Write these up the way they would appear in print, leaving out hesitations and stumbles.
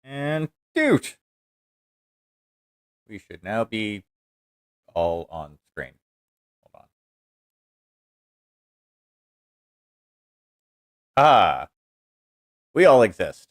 And dude, we should now be all on screen. Hold on. Ah, we all exist.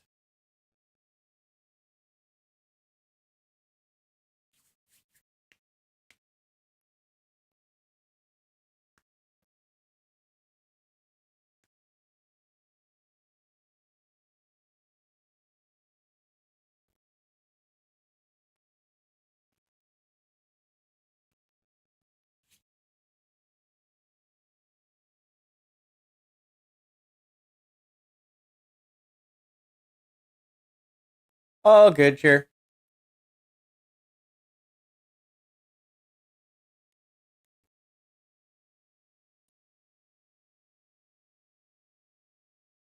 All good here.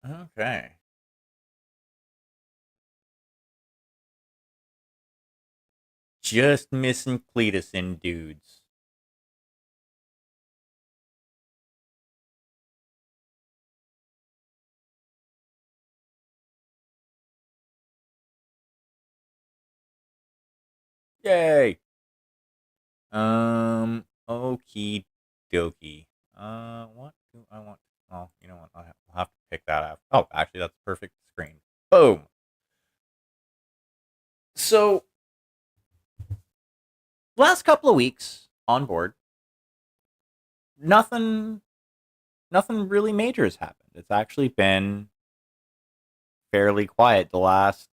Okay. Just missing Cletus in dudes. Yay. Okie dokie. What do I want? Oh, you know what? I'll have to pick that up. Oh, actually, that's perfect screen. Boom. So, last couple of weeks on board, nothing, nothing really major has happened. It's actually been fairly quiet the last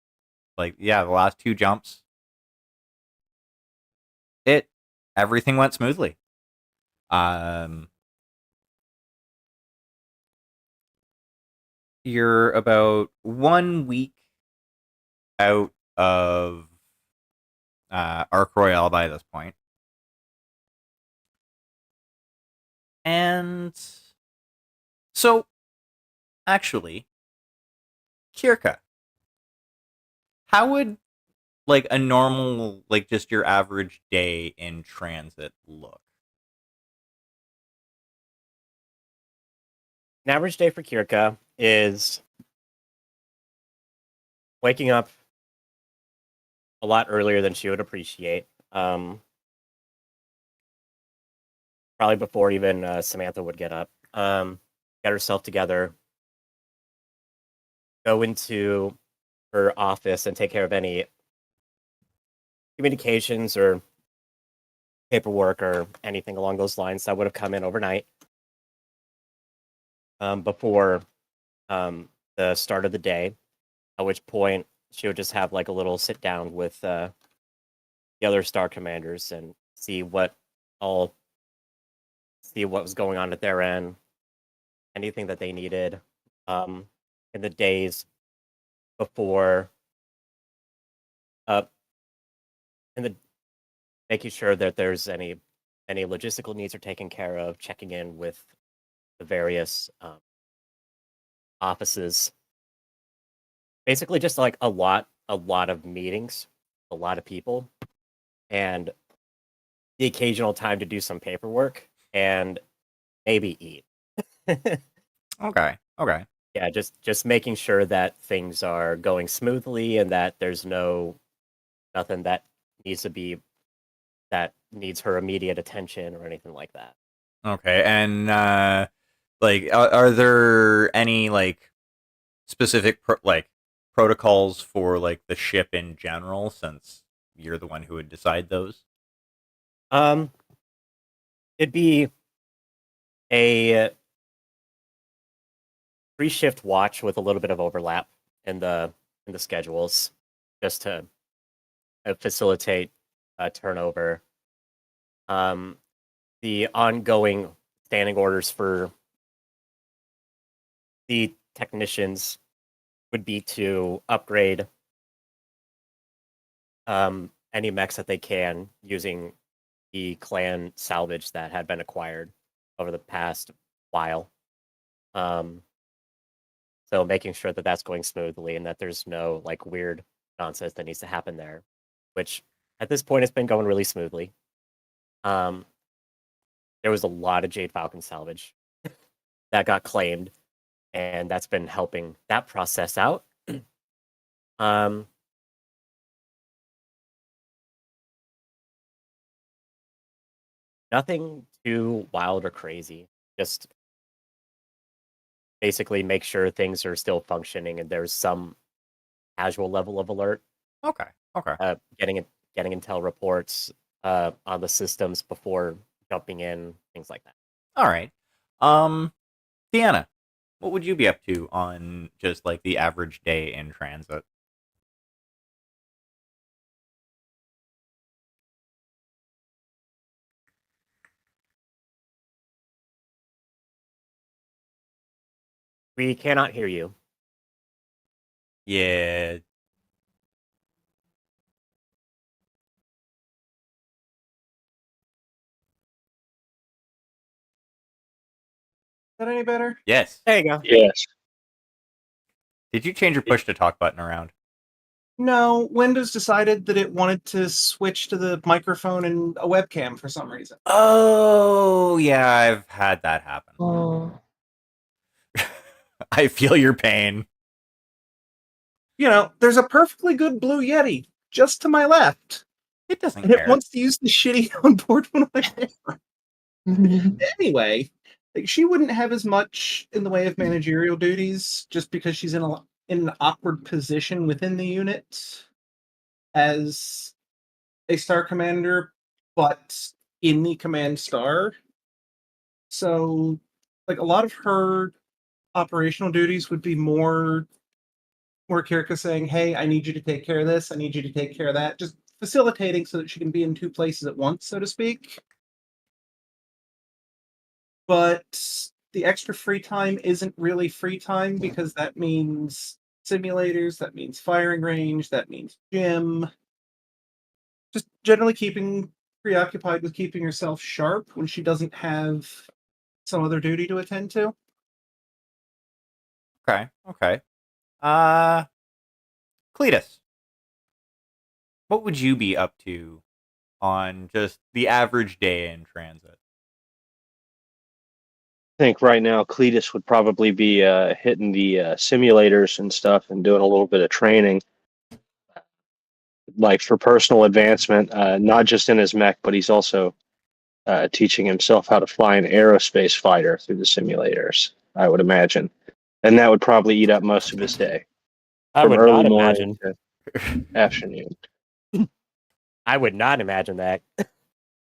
two jumps. It Everything went smoothly. Um, you're about 1 week out of Arc Royale by this point, and so actually, Kirka, how would like a normal, like just your average day in transit look? An average day for Kirka is waking up a lot earlier than she would appreciate. Probably before even Samantha would get up. Get herself together, go into her office and take care of any communications or paperwork or anything along those lines that would have come in overnight before the start of the day, at which point she would just have like a little sit down with the other star commanders and all see what was going on at their end, anything that they needed um, in the days before, uh, in the making sure that there's any logistical needs are taken care of, checking in with the various offices. Basically, just like a lot of meetings, a lot of people, and the occasional time to do some paperwork and maybe eat. Okay, okay, Yeah, just making sure that things are going smoothly and that there's nothing that needs to be that needs her immediate attention or anything like that. okay. And like, are there any like specific protocols for like the ship in general? Since you're the one who would decide those. Um, it'd be a free shift watch with a little bit of overlap in the schedules, just to facilitate turnover. Um, the ongoing standing orders for the technicians would be to upgrade any mechs that they can using the clan salvage that had been acquired over the past while. Um, so making sure that that's going smoothly and that there's no like weird nonsense that needs to happen there, which at this point it's been going really smoothly. Um, there was a lot of Jade Falcon salvage that got claimed, and that's been helping that process out. um, Nothing too wild or crazy. Just basically make sure things are still functioning and there's some casual level of alert. Okay. Okay. Getting intel reports on the systems before jumping in, things like that. All right. Deanna, what would you be up to on just like the average day in transit? We cannot hear you. Yeah. Is that any better? Yes. There you go. Yes. Did you change your push to talk button around? No, Windows decided that it wanted to switch to the microphone and a webcam for some reason. Oh, yeah, I've had that happen. Oh. I feel your pain. You know, there's a perfectly good Blue Yeti just to my left, It doesn't and it care. wants to use the shitty onboard one on my camera. Anyway, like, she wouldn't have as much in the way of managerial duties just because she's in an awkward position within the unit as a star commander, but in the command star. So, like, a lot of her operational duties would be more Kirka saying, "Hey, I need you to take care of this. I need you to take care of that." Just facilitating so that she can be in two places at once, so to speak. But the extra free time isn't really free time because that means simulators, that means firing range, that means gym. Just generally keeping preoccupied with keeping herself sharp when she doesn't have some other duty to attend to. Okay. Okay. Uh, Cletus, what would you be up to on just the average day in transit? I think right now Cletus would probably be hitting the simulators and stuff and doing a little bit of training, like for personal advancement, not just in his mech, but he's also teaching himself how to fly an aerospace fighter through the simulators, I would imagine. And that would probably eat up most of his day, I from would early not morning imagine. to afternoon. I would not imagine that.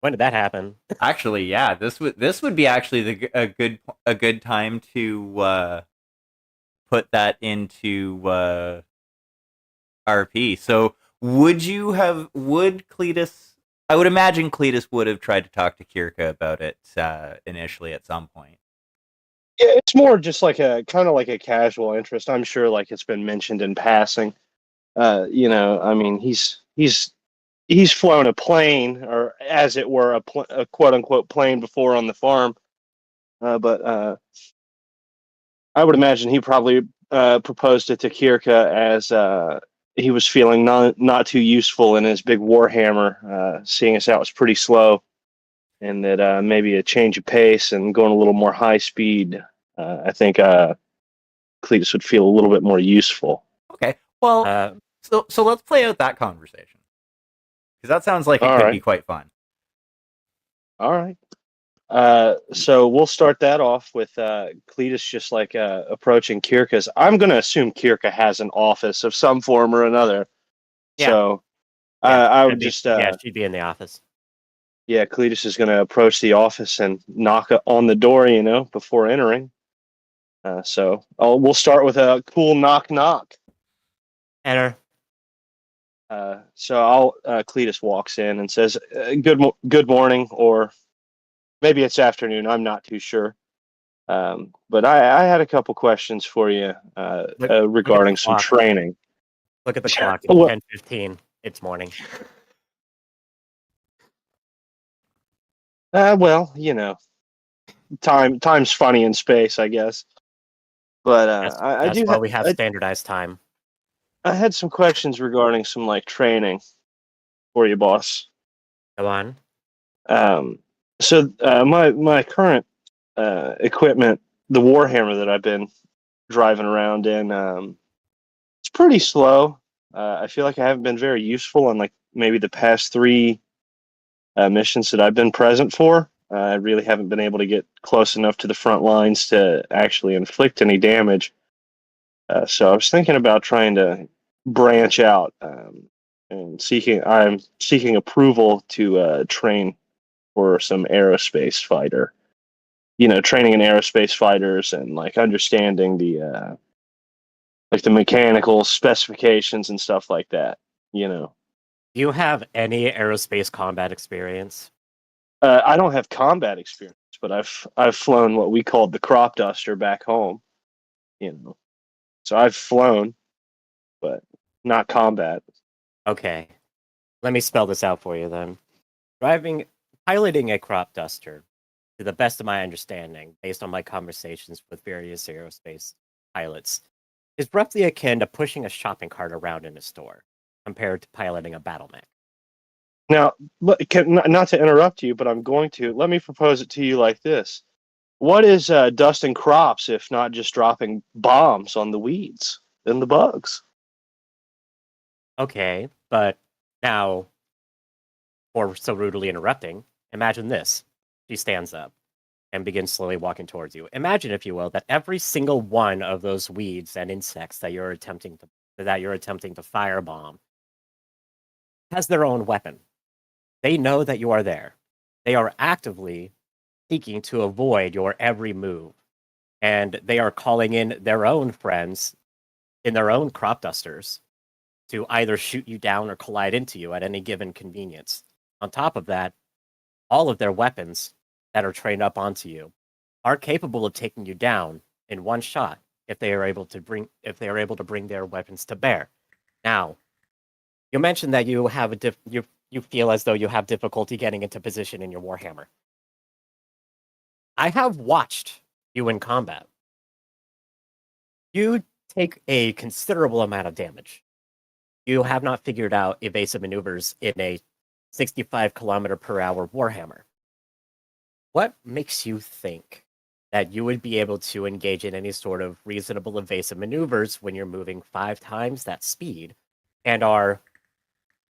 When did that happen? Actually, yeah, this would be actually a good time to put that into RP. So would Cletus? I would imagine Cletus would have tried to talk to Kirka about it initially at some point. Yeah, it's more just like a kind of like a casual interest. I'm sure like it's been mentioned in passing. I mean, he's flown a plane, or as it were, a quote unquote plane before on the farm. But I would imagine he probably proposed it to Kirka as he was feeling not too useful in his big Warhammer, seeing as that was pretty slow, and that maybe a change of pace and going a little more high speed. I think Cletus would feel a little bit more useful. Okay, well, so let's play out that conversation because that sounds like it All could right. be quite fun. All right. So we'll start that off with Cletus just like approaching Kirka's. I'm going to assume Kirka has an office of some form or another. Yeah. So Yeah, I would just she'd be in the office. yeah, Cletus is going to approach the office and knock on the door, before entering. So we'll start with a cool knock knock. Enter. So Cletus walks in and says, "Good morning," or maybe it's afternoon. I'm not too sure. But I had a couple questions for you regarding some clock. training. Look at the clock. It's Well- 10:15. It's morning. Well, time's funny in space, I guess. But That's why we have standardized time. I had some questions regarding some like training for you, boss. Go on. So my current equipment, the Warhammer that I've been driving around in, it's pretty slow. I feel like I haven't been very useful on like maybe the past three missions that I've been present for. I really haven't been able to get close enough to the front lines to actually inflict any damage. So I was thinking about trying to branch out and I'm seeking approval to train for some aerospace fighter. Training in aerospace fighters and like understanding the mechanical specifications and stuff like that. Do you have any aerospace combat experience? I don't have combat experience, but I've flown what we called the crop duster back home. So I've flown, but not combat. Okay, let me spell this out for you then. Piloting a crop duster, to the best of my understanding, based on my conversations with various aerospace pilots, is roughly akin to pushing a shopping cart around in a store, compared to piloting a battle mech. Now, not to interrupt you, but I'm going to. Let me propose it to you like this. What is dusting crops if not just dropping bombs on the weeds and the bugs? Okay, but now, for so rudely interrupting, imagine this. She stands up and begins slowly walking towards you. Imagine, if you will, that every single one of those weeds and insects that you're attempting to firebomb has their own weapon. They know that you are there. They are actively seeking to avoid your every move, and they are calling in their own friends in their own crop dusters to either shoot you down or collide into you at any given convenience. On top of that, all of their weapons that are trained up onto you are capable of taking you down in one shot if they are able to bring their weapons to bear. Now, you mentioned that you have you feel as though you have difficulty getting into position in your Warhammer. I have watched you in combat. You take a considerable amount of damage. You have not figured out evasive maneuvers in a 65 kilometer per hour Warhammer. What makes you think that you would be able to engage in any sort of reasonable evasive maneuvers when you're moving 5 times that speed and are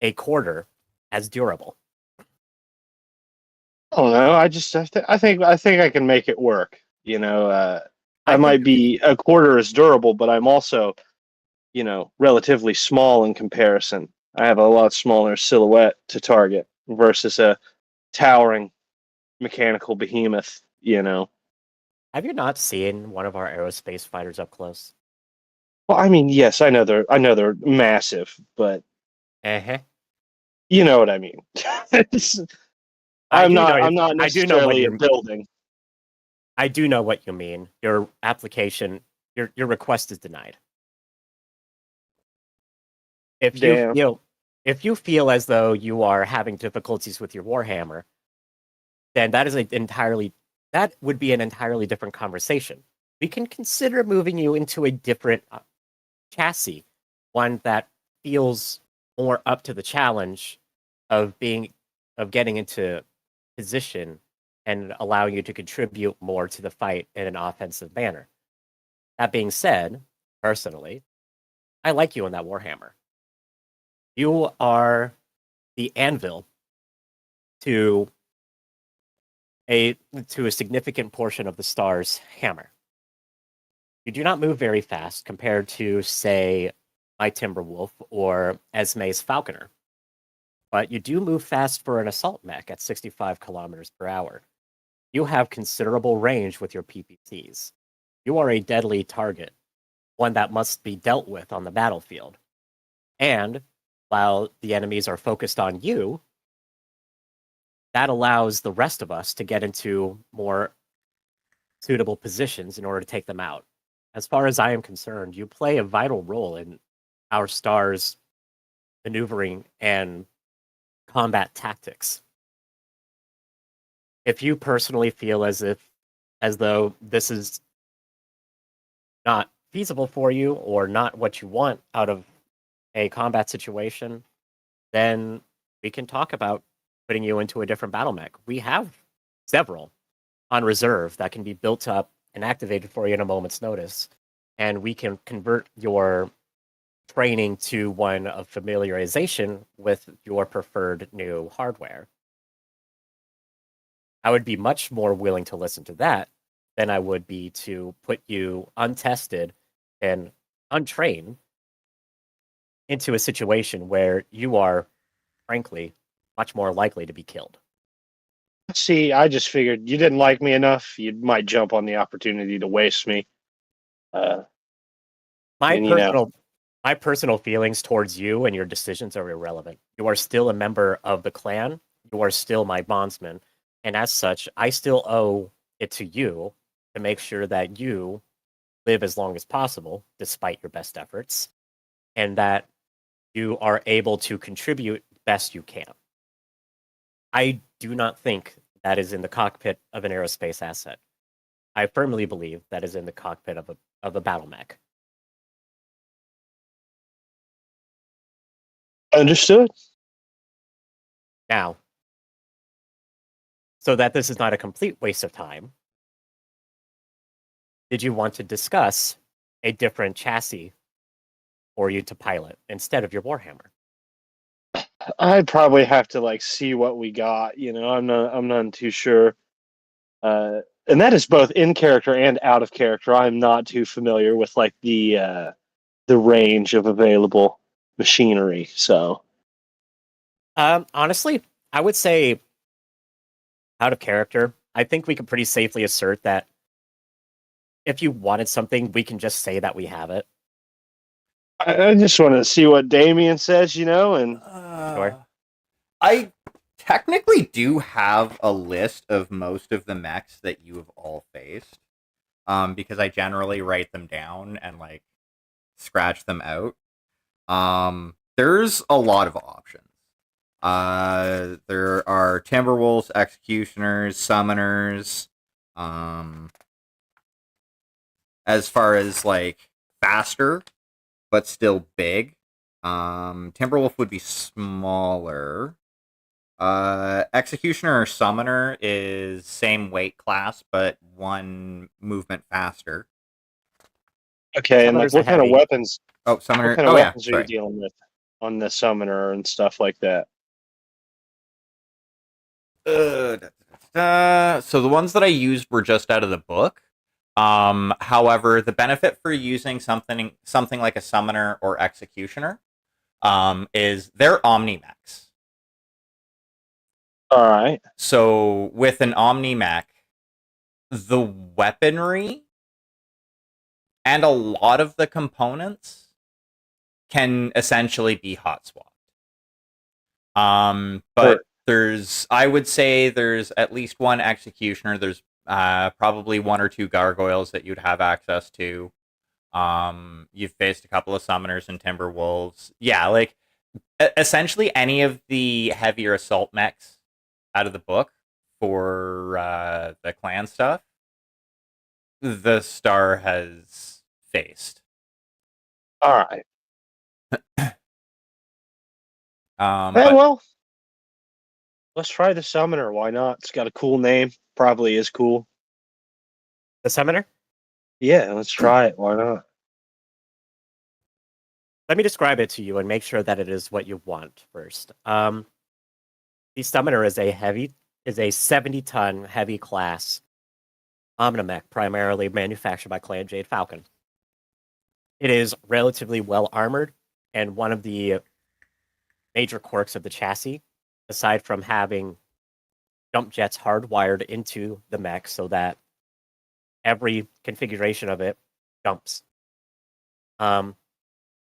a quarter as durable? Oh no, I think I can make it work. I I might think be a quarter as durable, but I'm also, relatively small in comparison. I have a lot smaller silhouette to target versus a towering mechanical behemoth. Have you not seen one of our aerospace fighters up close? Well, I mean, yes, I know they're massive, but Uh-huh. you know what I mean. It's- I'm not I do know what necessarily a building. I do know what you mean. Your application, your request is denied. If you Damn. feel if you feel as though you are having difficulties with your Warhammer, then that would be an entirely different conversation. We can consider moving you into a different chassis, one that feels more up to the challenge of getting into position and allowing you to contribute more to the fight in an offensive manner. That being said, personally, I like you in that Warhammer. You are the anvil to a significant portion of the star's hammer. You do not move very fast compared to, say, my Timberwolf or Esme's Falconer, but you do move fast for an assault mech at 65 kilometers per hour. You have considerable range with your PPCs. You are a deadly target, one that must be dealt with on the battlefield. And while the enemies are focused on you, that allows the rest of us to get into more suitable positions in order to take them out. As far as I am concerned, you play a vital role in our star's maneuvering and combat tactics. If you personally feel as though this is not feasible for you or not what you want out of a combat situation, then we can talk about putting you into a different battle mech. We have several on reserve that can be built up and activated for you in a moment's notice, and we can convert your training to one of familiarization with your preferred new hardware. I would be much more willing to listen to that than I would be to put you untested and untrained into a situation where you are, frankly, much more likely to be killed. See, I just figured you didn't like me enough. You might jump on the opportunity to waste me. My And, you know, my personal feelings towards you and your decisions are irrelevant. You are still a member of the clan. You are still my bondsman. And as such, I still owe it to you to make sure that you live as long as possible, despite your best efforts, and that you are able to contribute best you can. I do not think that is in the cockpit of an aerospace asset. I firmly believe that is in the cockpit of a battle mech. understood. Now, so that this is not a complete waste of time, did you want to discuss a different chassis for you to pilot instead of your Warhammer? I'd probably have to like see what we got. You know, I'm not too sure. And that is both in character and out of character. I'm not too familiar with like the range of available machinery. So Honestly, I would say out of character. I think we can pretty safely assert that if you wanted something, we can just say that we have it. I just want to see what Damien says, you know, and Sure. I technically do have a list of most of the mechs that you have all faced, because I generally write them down and like scratch them out. There's a lot of options. There are Timberwolves, Executioners, Summoners. As far as like faster, but still big. Timberwolf would be smaller. Executioner or Summoner is same weight class, but one movement faster. okay, and like Summoners are what kind of heavy. weapons? Oh, What Summoner. kind of Oh yeah, weapons are you sorry. dealing with on the summoner and stuff like that? So the ones that I used were just out of the book. However, the benefit for using something like a Summoner or Executioner, is they're Omni-mechs. All right. So with an Omni-mech, the weaponry and a lot of the components can essentially be hot swapped. But I would say there's at least one Executioner. There's probably one or two Gargoyles that you'd have access to. You've faced a couple of Summoners and Timberwolves. Yeah, like essentially any of the heavier assault mechs out of the book for the clan stuff, the Star has faced. All right. Hey, But well, let's try the summoner. Why not? It's got a cool name. Probably is cool. The Summoner? Yeah, let's try it. Why not? Let me describe it to you and make sure that it is what you want first. The Summoner is a 70-ton heavy class Omnimech, primarily manufactured by Clan Jade Falcon. It is relatively well armored, and one of the major quirks of the chassis, aside from having jump jets hardwired into the mech so that every configuration of it jumps,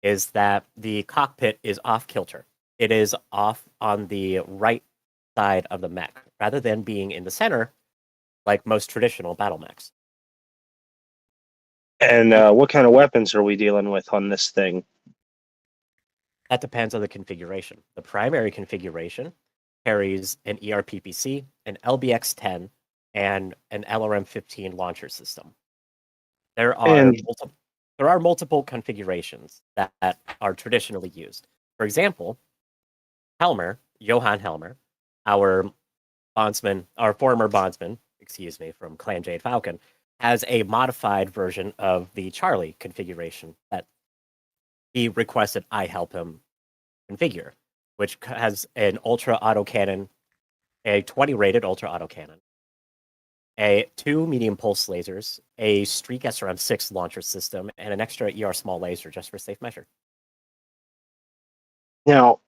is that the cockpit is off kilter. It is off on the right side of the mech, rather than being in the center like most traditional battle mechs. And what kind of weapons are we dealing with on this thing? That depends on the configuration. The primary configuration carries an ERPPC, an LBX-10, and an LRM-15 launcher system. There are multiple configurations that are traditionally used. For example, Johann Helmer, our former bondsman, from Clan Jade Falcon, has a modified version of the Charlie configuration that he requested I help him configure, which has an ultra autocannon, a 20 rated ultra autocannon, two medium pulse lasers, a Streak SRM-6 launcher system, and an extra ER small laser just for safe measure. Now,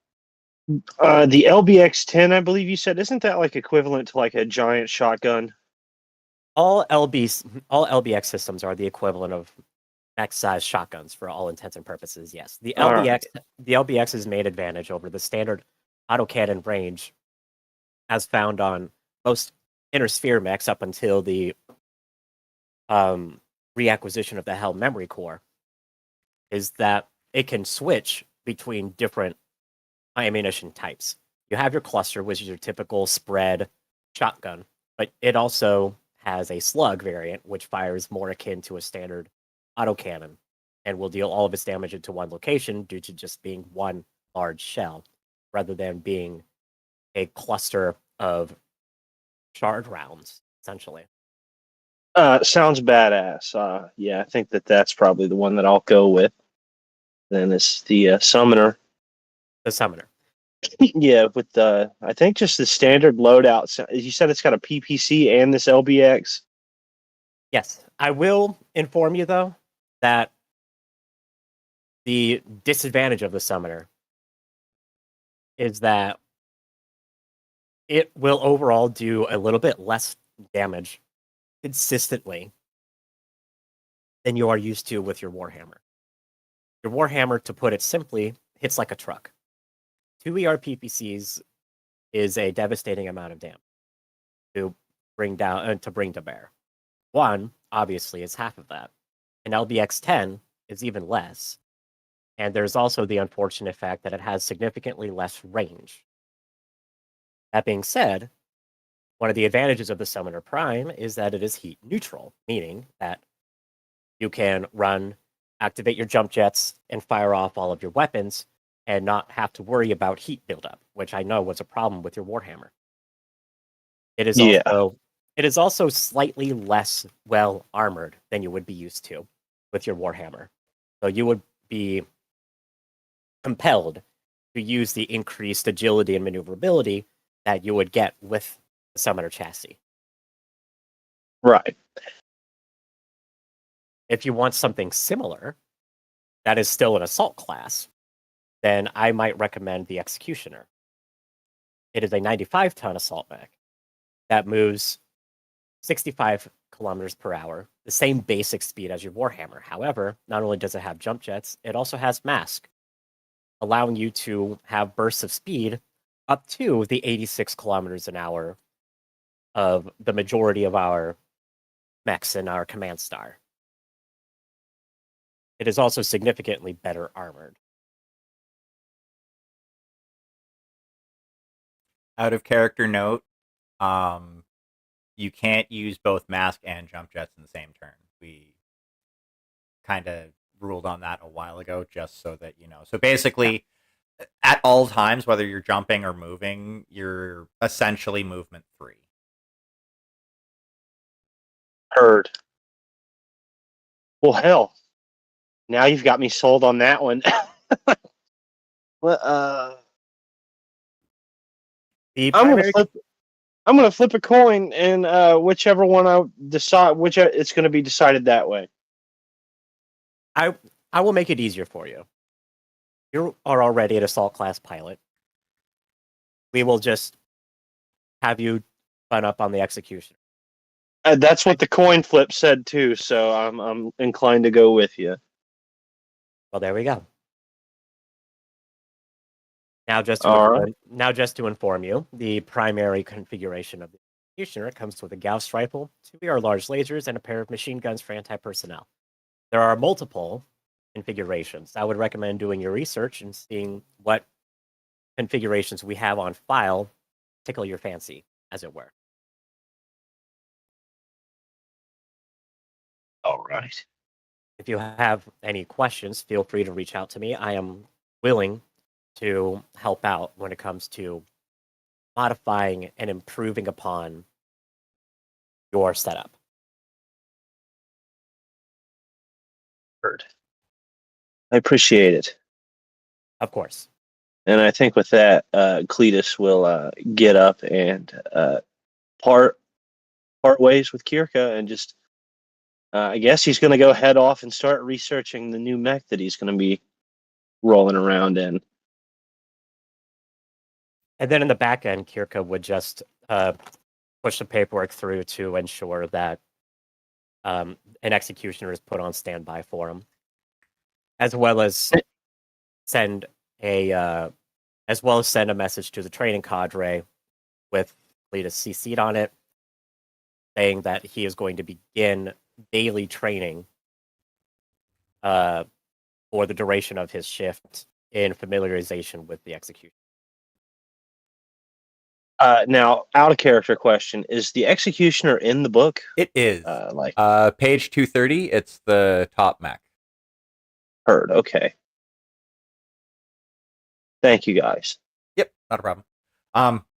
the LBX-10, I believe you said, isn't that like equivalent to like a giant shotgun? All LBX systems are the equivalent of max-size shotguns for all intents and purposes. Yes, the LBX's main advantage over the standard autocannon range, as found on most inner sphere mechs up until the reacquisition of the Hell memory core, is that it can switch between different ammunition types. You have your cluster, which is your typical spread shotgun, but it also has a slug variant, which fires more akin to a standard autocannon and will deal all of its damage into one location due to just being one large shell, rather than being a cluster of shard rounds, essentially. Sounds badass. Yeah, I think that's probably the one that I'll go with. Then it's the Summoner. The Summoner. Yeah, with I think just the standard loadout. You said it's got a PPC and this LBX. Yes, I will inform you though that the disadvantage of the Summoner is that it will overall do a little bit less damage consistently than you are used to with your Warhammer. Your Warhammer, to put it simply, hits like a truck. 2 ER PPCs is a devastating amount of damage to bring to bear. 1, obviously, is half of that. An LBX-10 is even less. And there's also the unfortunate fact that it has significantly less range. That being said, one of the advantages of the Summoner Prime is that it is heat neutral, meaning that you can activate your jump jets, and fire off all of your weapons and not have to worry about heat buildup, which I know was a problem with your Warhammer. It is also slightly less well armored than you would be used to with your Warhammer. So you would be compelled to use the increased agility and maneuverability that you would get with the Summoner chassis. Right. If you want something similar, that is still an assault class, then I might recommend the Executioner. It is a 95-ton assault mech that moves 65 kilometers per hour, the same basic speed as your Warhammer. However, not only does it have jump jets, it also has mask, allowing you to have bursts of speed up to the 86 kilometers an hour of the majority of our mechs in our command star. It is also significantly better armored. Out of character note, you can't use both mask and jump jets in the same turn. We kind of ruled on that a while ago, just so that you know. So basically, at all times, whether you're jumping or moving, you're essentially movement free. Heard. Well, hell. Now you've got me sold on that one. Well, The I'm primary gonna flip a coin, and whichever one I decide, it's gonna be decided that way. I will make it easier for you. You are already an assault class pilot. We will just have you fun up on the Executioner. That's what the coin flip said too, so I'm inclined to go with you. Well, there we go. Now, just to inform you, the primary configuration of the Executioner comes with a Gauss rifle, 2 ER large lasers, and a pair of machine guns for anti-personnel. There are multiple configurations. I would recommend doing your research and seeing what configurations we have on file tickle your fancy, as it were. All right. If you have any questions, feel free to reach out to me. I am willing to help out when it comes to modifying and improving upon your setup. Heard. I appreciate it. Of course. And I think with that, Cletus will get up and part part ways with Kirka and just. I guess he's going to go head off and start researching the new mech that he's going to be rolling around in. And then in the back end, Kirka would just push the paperwork through to ensure that an executioner is put on standby for him, as well as send a message to the training cadre with Cletus CC'd on it, saying that he is going to begin daily training for the duration of his shift in familiarization with the execution. Now, out of character question: is the executioner in the book? It is. Page 230. It's the top mech. Heard. Okay. Thank you, guys. Yep, not a problem.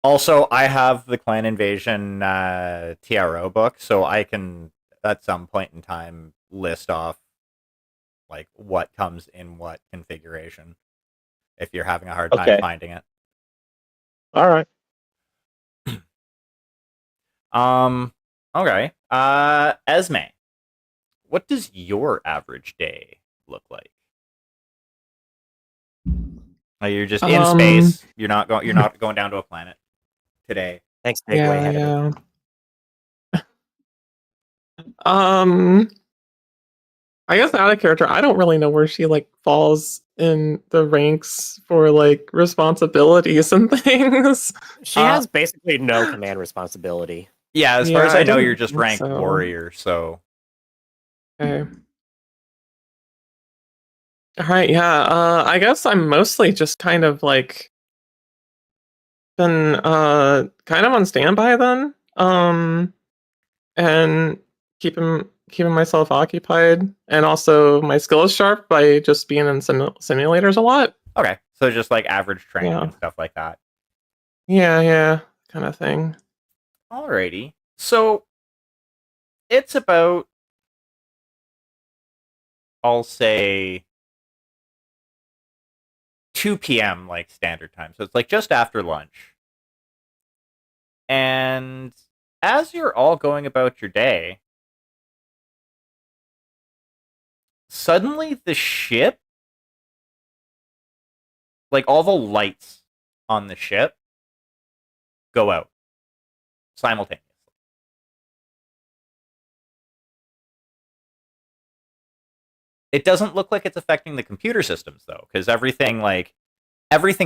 Also, I have the Clan Invasion TRO book, so I can at some point in time list off like what comes in what configuration if you're having a hard time finding it. All right. Okay. Esme, what does your average day look like? You're just in space. You're not going down to a planet today. Thanks, Bigway. Yeah. I guess out of character, I don't really know where she like falls in the ranks for like responsibilities and things. She has basically no command responsibility. Yeah, as far as I know, you're just ranked warrior, so. Okay. All right, yeah. I guess I'm mostly just kind of like been kind of on standby then. And keeping myself occupied, and also my skill is sharp by just being in simulators a lot. Okay, so just like average training and stuff like that. Yeah, kind of thing. Alrighty, so it's about, I'll say, 2 p.m. like standard time, so it's like just after lunch. And as you're all going about your day, suddenly the ship, like all the lights on the ship, go out simultaneously. It doesn't look like it's affecting the computer systems though, because everything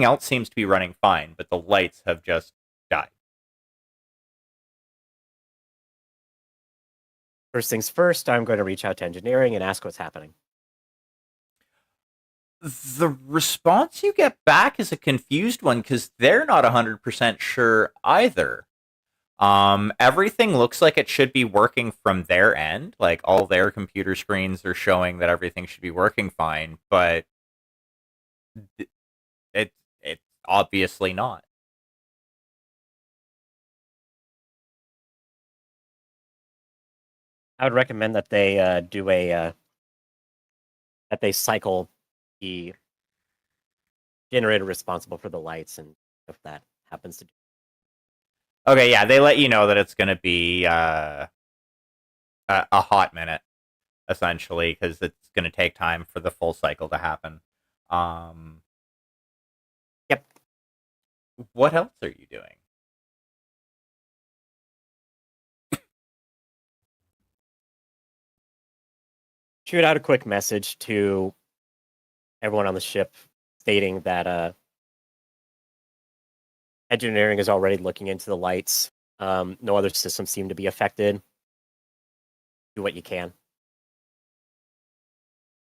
else seems to be running fine, but the lights have just died. First things first, I'm going to reach out to engineering and ask what's happening. The response you get back is a confused one because they're not 100% sure either. Everything looks like it should be working from their end. Like all their computer screens are showing that everything should be working fine, but it's obviously not. I would recommend that they that they cycle the generator responsible for the lights, and if that happens to. Okay, yeah, they let you know that it's going to be a hot minute, essentially, because it's going to take time for the full cycle to happen. Yep. What else are you doing? Shoot out a quick message to everyone on the ship stating that engineering is already looking into the lights. No other systems seem to be affected. Do what you can.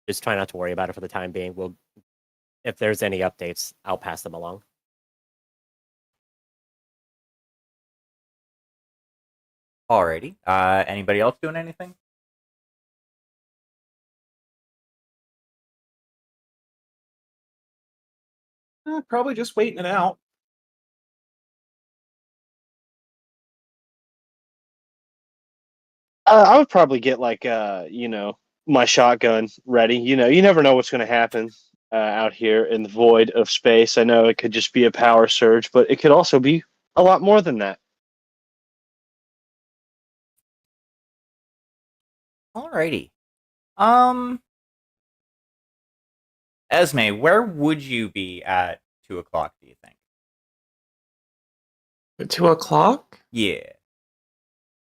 Just try not to worry about it for the time being. If there's any updates, I'll pass them along. Alrighty. Anybody else doing anything? Probably just waiting it out. I would probably get like my shotgun ready. You never know what's going to happen out here in the void of space. I know it could just be a power surge, but it could also be a lot more than that. Alrighty. Esme, where would you be at 2 o'clock, do you think? At 2 o'clock? Yeah.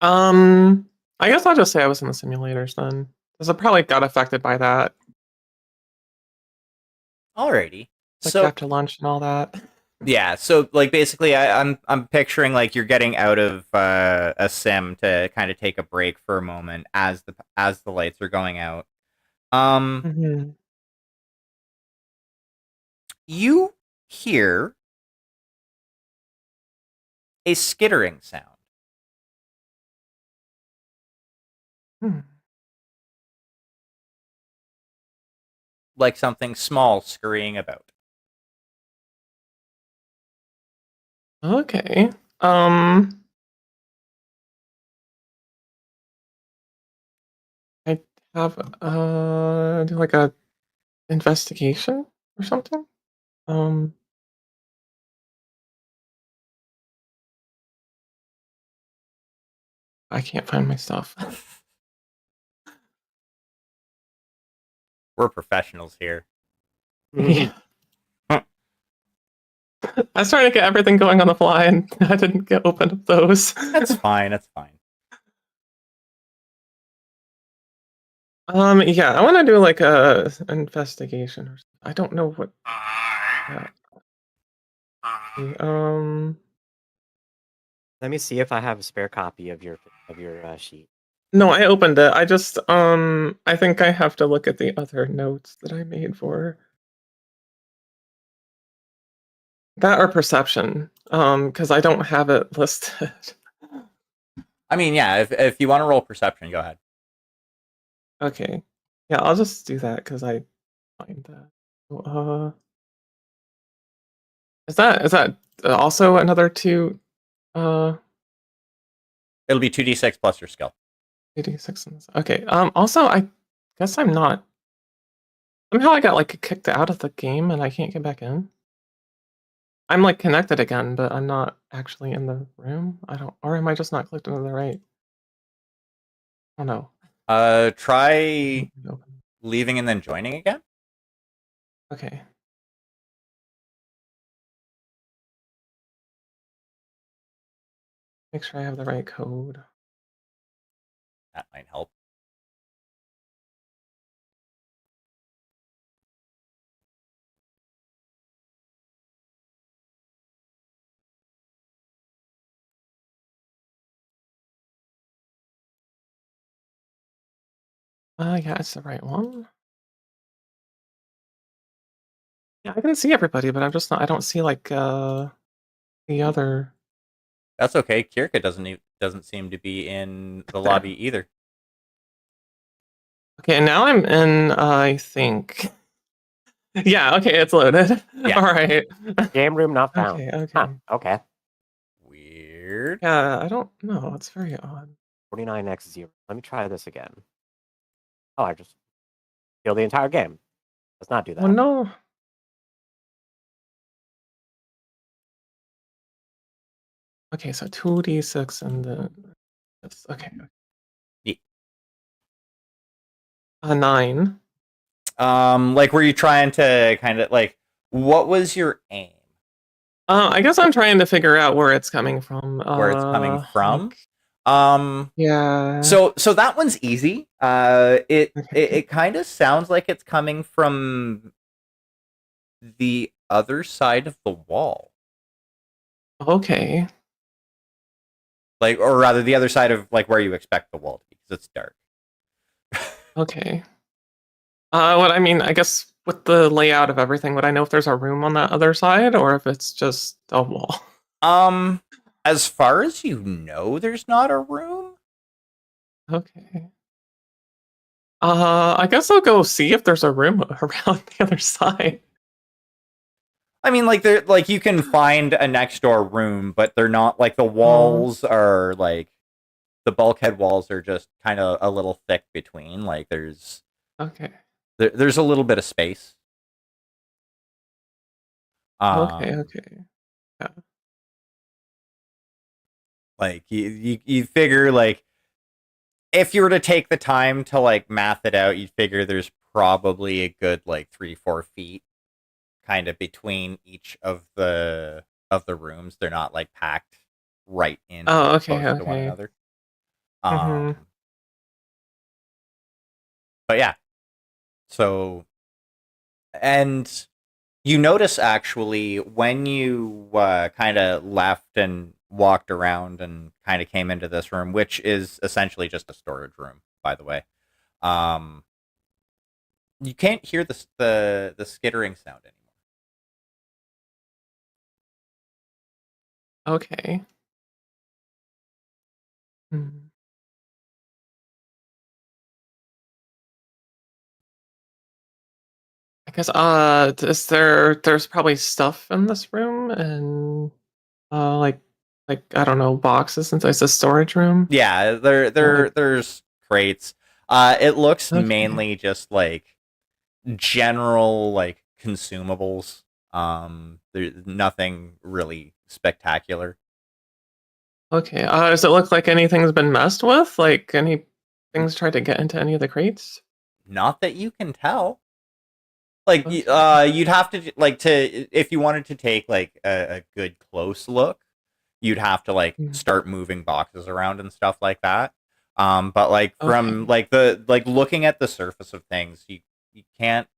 I guess I'll just say I was in the simulators then. Because I probably got affected by that. Alrighty. Like So after lunch and all that. yeah, so like basically I'm picturing like you're getting out of a sim to kind of take a break for a moment as the lights are going out. Mm-hmm. You hear a skittering sound. Hmm. Like something small scurrying about. Okay. I have do like a investigation or something. Um, I can't find my stuff. We're professionals here. Yeah. I was trying to get everything going on the fly, and I didn't get open up those. That's fine, that's fine. Yeah, I want to do like a investigation or something. I don't know what. Um, Let me see if I have a spare copy of your sheet. no, I opened it. I just I think I have to look at the other notes that I made for that or perception. Because I don't have it listed. I mean, yeah, if you want to roll perception, go ahead. Okay, yeah, I'll just do that because I find that. Is that also another two? It'll be 2d6 plus your skill. 86. Okay. Also, I guess I'm not. Somehow I got like kicked out of the game and I can't get back in. I'm like connected again, but I'm not actually in the room. I don't, or am I just not clicked into the right? Oh no. Try leaving and then joining again. Okay. Make sure I have the right code. That might help. Yeah, it's the right one. Yeah, I can see everybody, but I'm just not. I don't see like the other. That's okay. Kirka doesn't seem to be in the lobby either. Okay, and now I'm in. I think. Yeah. Okay, it's loaded. Yeah. All right. Game room not found. Okay. Okay. Huh, okay. Weird. Yeah, I don't know. It's very odd. 49x0. Let me try this again. Oh, I just killed the entire game. Let's not do that. Oh no. Okay, so 2d6 and then this. Okay. Yeah. 9. Like, were you trying to kind of like, what was your aim? I guess I'm trying to figure out where it's coming from. Where it's coming from? Yeah. So that one's easy. It kind of sounds like it's coming from the other side of the wall. Okay. Like, or rather, the other side of like where you expect the wall to be, because it's dark. Okay. What I mean, I guess with the layout of everything, would I know if there's a room on that other side or if it's just a wall? As far as you know, there's not a room. Okay. I guess I'll go see if there's a room around the other side. I mean, like you can find a next door room, but they're not like the walls are like the bulkhead walls are just kind of a little thick between. Like there's Okay. there's a little bit of space. Okay. Yeah. Like you figure like if you were to take the time to like math it out, you'd figure there's probably a good like 3-4 feet kind of between each of the rooms. They're not like packed right in Oh, okay, close to one okay. another. Mhm. But yeah, so and you notice actually when you kind of left and walked around and kind of came into this room, which is essentially just a storage room, by the way. Um, you can't hear the skittering sound anymore. Okay. Mhm. I guess is there's probably stuff in this room and like I don't know, boxes since it's a storage room. Yeah, Like there's crates. It looks okay. mainly just like general like consumables. There's nothing really spectacular. Okay. Does it look like anything's been messed with? Like any things tried to get into any of the crates? Not that you can tell. Like Okay. you'd have to like to if you wanted to take like a good close look, you'd have to like Mm. start moving boxes around and stuff like that. But like from Okay. like the like looking at the surface of things, you can't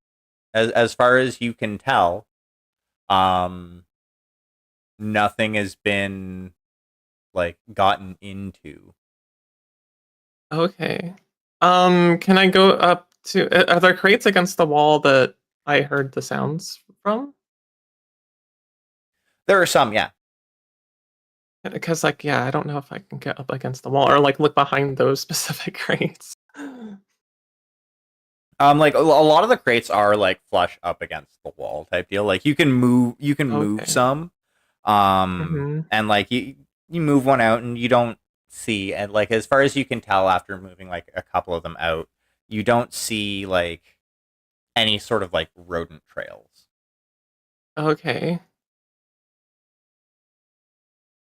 as far as you can tell, um nothing has been like gotten into. Okay. Can I go up to are there crates against the wall that I heard the sounds from? There are some, yeah. Because like yeah, I don't know if I can get up against the wall or like look behind those specific crates. Like a lot of the crates are like flush up against the wall type deal. Like you can move Okay. some, Mhm. and like you move one out and you don't see, and like as far as you can tell after moving like a couple of them out, you don't see like any sort of like rodent trails. Okay.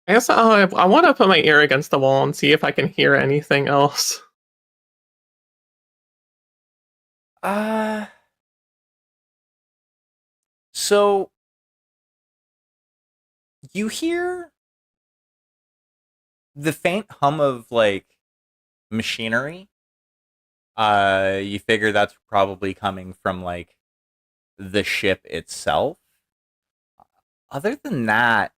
I guess I want to put my ear against the wall and see if I can hear anything else. Uh so you hear the faint hum of like machinery. You figure that's probably coming from like the ship itself. Other than that,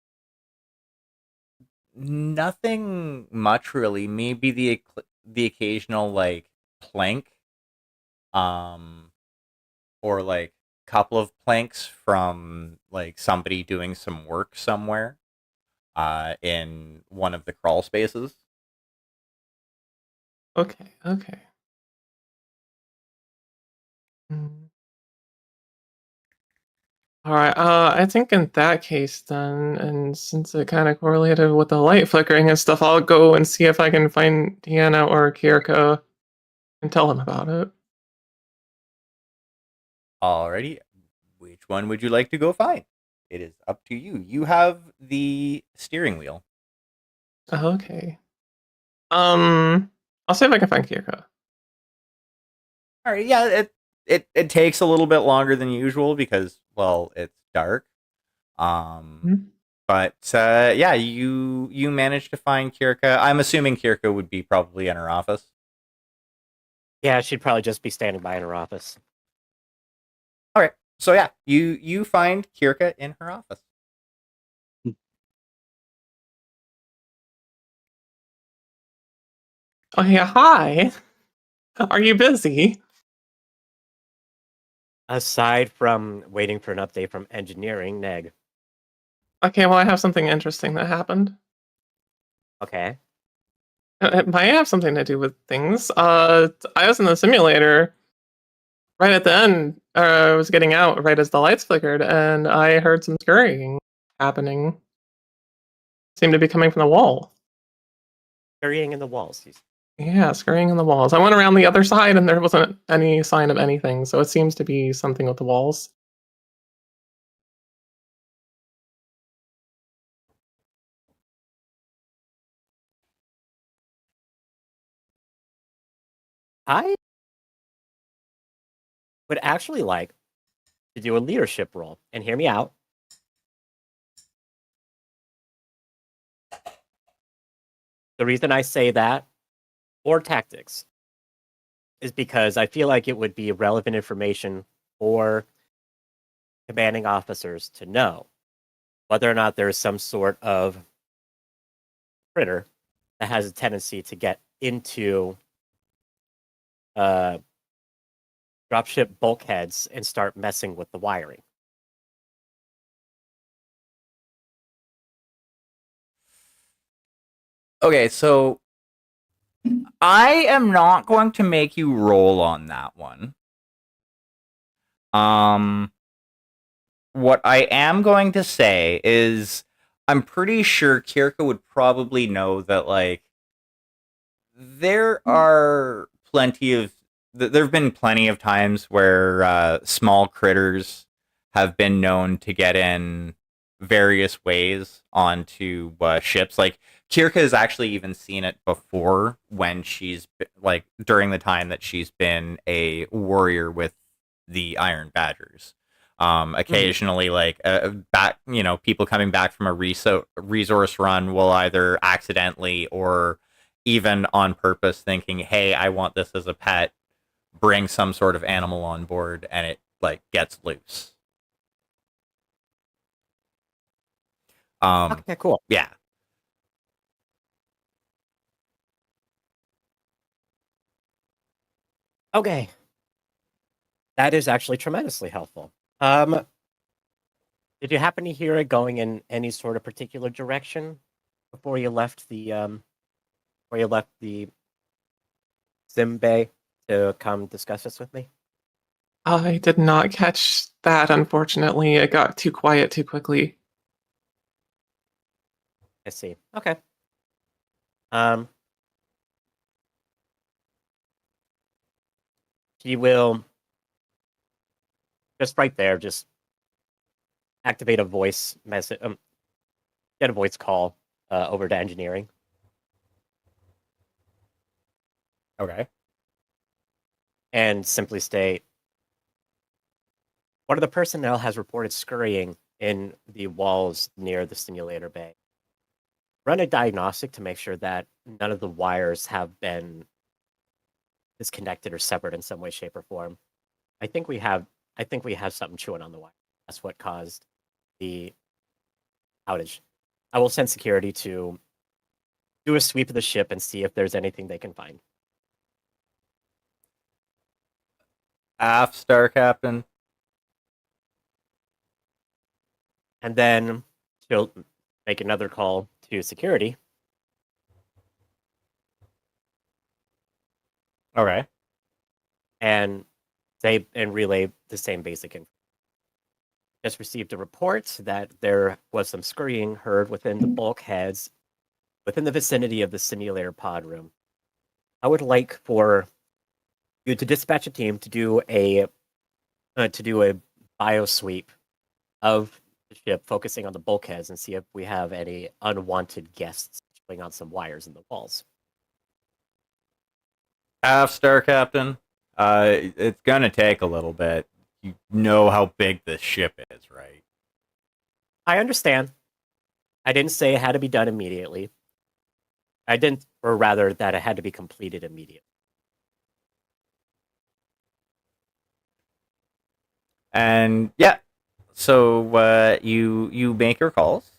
nothing much really. Maybe the occasional like plank, um, or like couple of planks from like somebody doing some work somewhere, in one of the crawl spaces. Okay, okay. Mm. All right. I think in that case, then, and since it kind of correlated with the light flickering and stuff, I'll go and see if I can find Deanna or Kiriko and tell them about it. Alrighty, which one would you like to go find? It is up to you. You have the steering wheel. Okay. Um, I'll see if I can find Kiriko. All right, yeah, it takes a little bit longer than usual because well, it's dark. Um, Hmm? but yeah, you managed to find Kirka. I'm assuming Kirka would be probably in her office. Yeah, she'd probably just be standing by in her office. All right, so yeah, you find Kirka in her office. Oh yeah, hi. Are you busy? Aside from waiting for an update from engineering, neg. Okay, well I have something interesting that happened. Okay. It might have something to do with things. I was in the simulator right at the end. I was getting out right as the lights flickered, and I heard some scurrying happening. Seemed to be coming from the wall. Scurrying in the walls. Yeah, scurrying in the walls. I went around the other side, and there wasn't any sign of anything. So it seems to be something with the walls. I would actually like to do a leadership role, and hear me out. The reason I say that, or tactics, is because I feel like it would be relevant information for commanding officers to know whether or not there is some sort of critter that has a tendency to get into uh, dropship bulkheads and start messing with the wiring. Okay, so I am not going to make you roll on that one. What I am going to say is I'm pretty sure Kirka would probably know that, like, there are there have been plenty of times where small critters have been known to get in various ways onto ships. Like, Kirka has actually even seen it before when like, during the time that she's been a warrior with the Iron Badgers. Occasionally, like, people coming back from a resource run will either accidentally or even on purpose thinking, hey, I want this as a pet, bring some sort of animal on board, and it, like, gets loose. Okay, cool. Yeah. Okay. That is actually tremendously helpful. Did you happen to hear it going in any sort of particular direction before you left the Sim Bay to come discuss this with me? I did not catch that, unfortunately. It got too quiet too quickly. I see. Okay. He will just right there, just activate a voice message, get a voice call over to engineering. Okay. And simply state, one of the personnel has reported scurrying in the walls near the simulator bay. Run a diagnostic to make sure that none of the wires have been disconnected or severed in some way, shape, or form. I think we have something chewing on the wire. That's what caused the outage. I will send security to do a sweep of the ship and see if there's anything they can find. Aft, Star Captain. And then she'll make another call to security. Okay. And relay the same basic info. Just received a report that there was some scurrying heard within the bulkheads within the vicinity of the simulator pod room. I would like for you to dispatch a team to do a bio sweep of the ship, focusing on the bulkheads, and see if we have any unwanted guests pulling on some wires in the walls. Aft, Star Captain. It's gonna take a little bit. You know how big this ship is, right? I understand. I didn't say it had to be done immediately. Or rather, that it had to be completed immediately. And yeah, so you make your calls.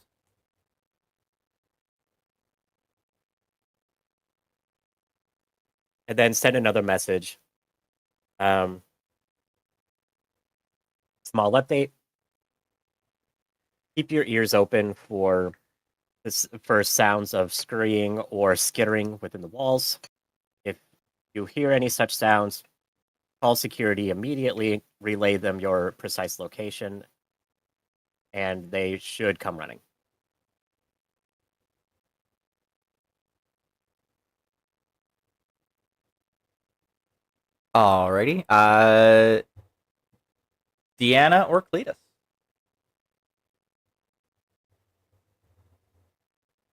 And then send another message. Small update. Keep your ears open for sounds of scurrying or skittering within the walls. If you hear any such sounds, call security immediately, relay them your precise location, and they should come running. Alrighty. Deanna or Cletus?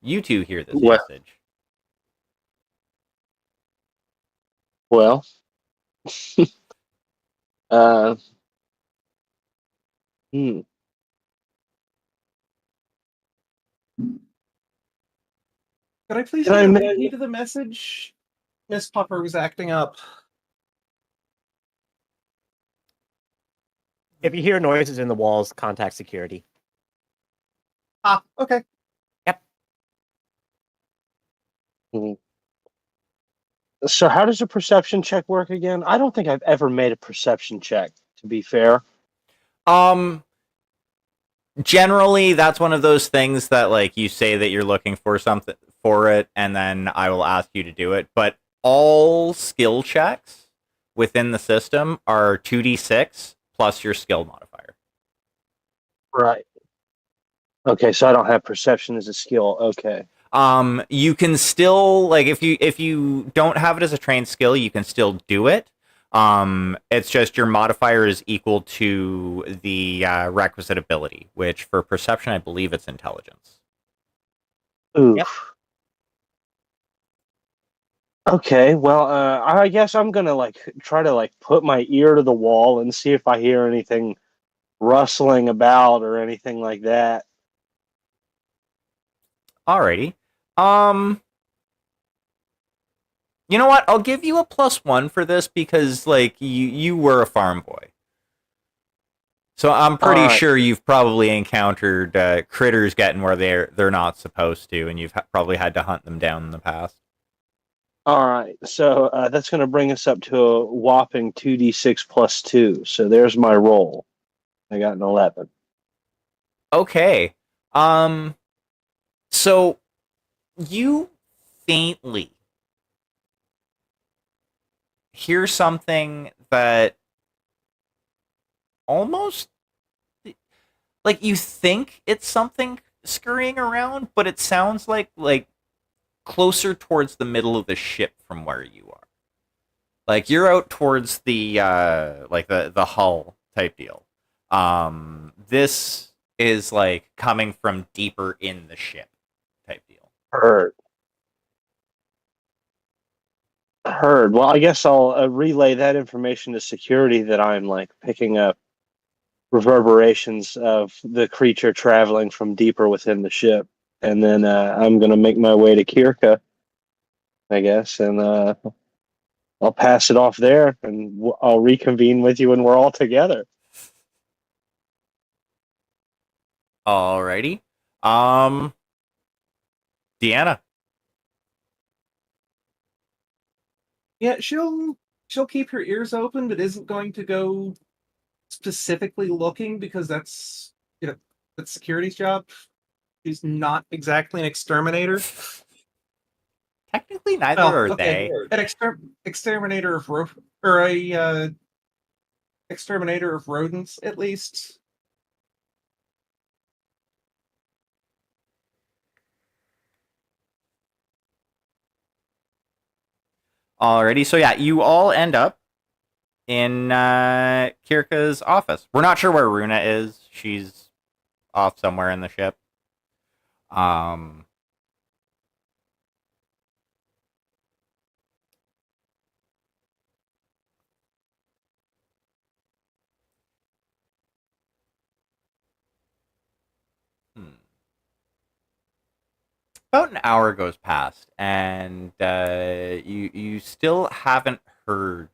You two hear this Well- message. Well, Uh, hmm. Could I please Can I get a ma- repeat of the message? Miss Puffer was acting up. If you hear noises in the walls, contact security. Ah, okay. So how does a perception check work again? I don't think I've ever made a perception check, to be fair. Generally, that's one of those things that like you say that you're looking for something for it, and then I will ask you to do it. But all skill checks within the system are 2d6 plus your skill modifier. Right. Okay, so I don't have perception as a skill. Okay. You can still like if you don't have it as a trained skill, you can still do it. It's just your modifier is equal to the requisite ability, which for perception, I believe it's intelligence. Oof. Yep. Okay, well, I guess I'm gonna like try to like put my ear to the wall and see if I hear anything rustling about or anything like that. Alrighty. You know what? I'll give you a +1 for this because like you were a farm boy. So I'm pretty Alright. sure you've probably encountered critters getting where they're not supposed to, and you've probably had to hunt them down in the past. All right, so that's going to bring us up to a whopping 2d6 plus 2. So there's my roll. I got an 11. Okay. So you faintly hear something that almost like you think it's something scurrying around, but it sounds like closer towards the middle of the ship from where you are. Like you're out towards the like the hull type deal. This is like coming from deeper in the ship type deal. Heard. Heard. Well, I guess I'll relay that information to security that I'm like picking up reverberations of the creature traveling from deeper within the ship. And then I'm going to make my way to Kirka, I guess, and I'll pass it off there and I'll reconvene with you when we're all together. Alrighty. Deanna. Yeah, she'll keep her ears open, but isn't going to go specifically looking because that's security's job. She's not exactly an exterminator. Technically, neither Well, are okay, they. an exterminator of or a exterminator of rodents, at least. Alrighty. So yeah, you all end up in Kirka's office. We're not sure where Runa is. She's off somewhere in the ship. Um, hmm. About an hour goes past, and you still haven't heard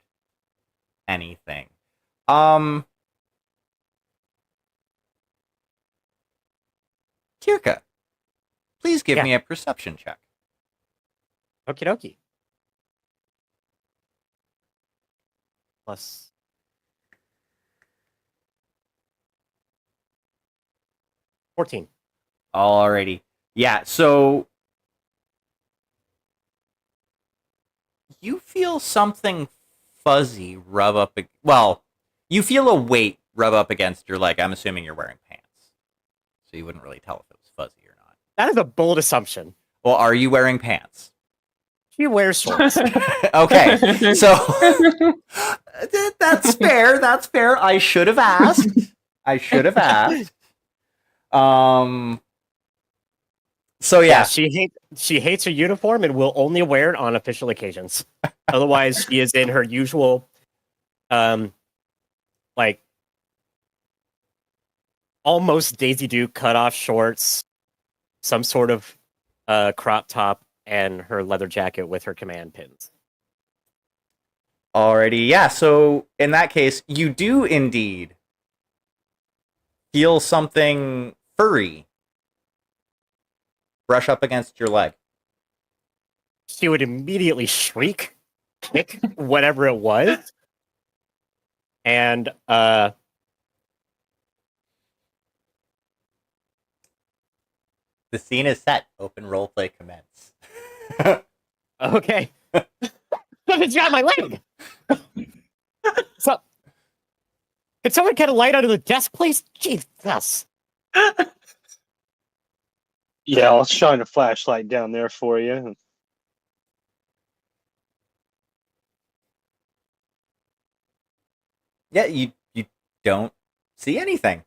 anything. Kirka, please give Yeah. me a perception check. Okie dokie. Plus 14. Alrighty. Yeah, so you feel something fuzzy rub up. Well, you feel a weight rub up against your leg. I'm assuming you're wearing pants, so you wouldn't really tell if it was fuzzy or not. That is a bold assumption. Well, are you wearing pants? She wears shorts. Okay, so that's fair. That's fair. I should have asked. I should have asked. So yeah, she hates her uniform and will only wear it on official occasions. Otherwise, she is in her usual like almost Daisy Duke cut off shorts, some sort of crop top, and her leather jacket with her command pins. Alrighty, yeah. So in that case, you do indeed feel something furry brush up against your leg. She would immediately shriek, kick whatever it was, and The scene is set. Open roleplay commence. okay. It's got my leg. So, can someone get a light under the desk, please? Jesus. Yeah, I'll shine a flashlight down there for you. Yeah, you don't see anything.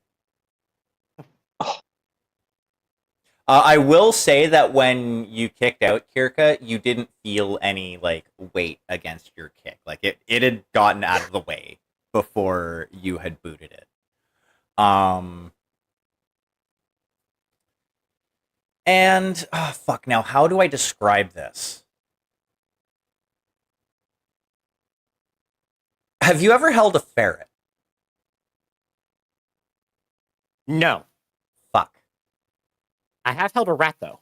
I will say that when you kicked out Kirka, you didn't feel any like weight against your kick. Like it had gotten out of the way before you had booted it. And fuck. Now, how do I describe this? Have you ever held a ferret? No. Fuck. I have held a rat, though.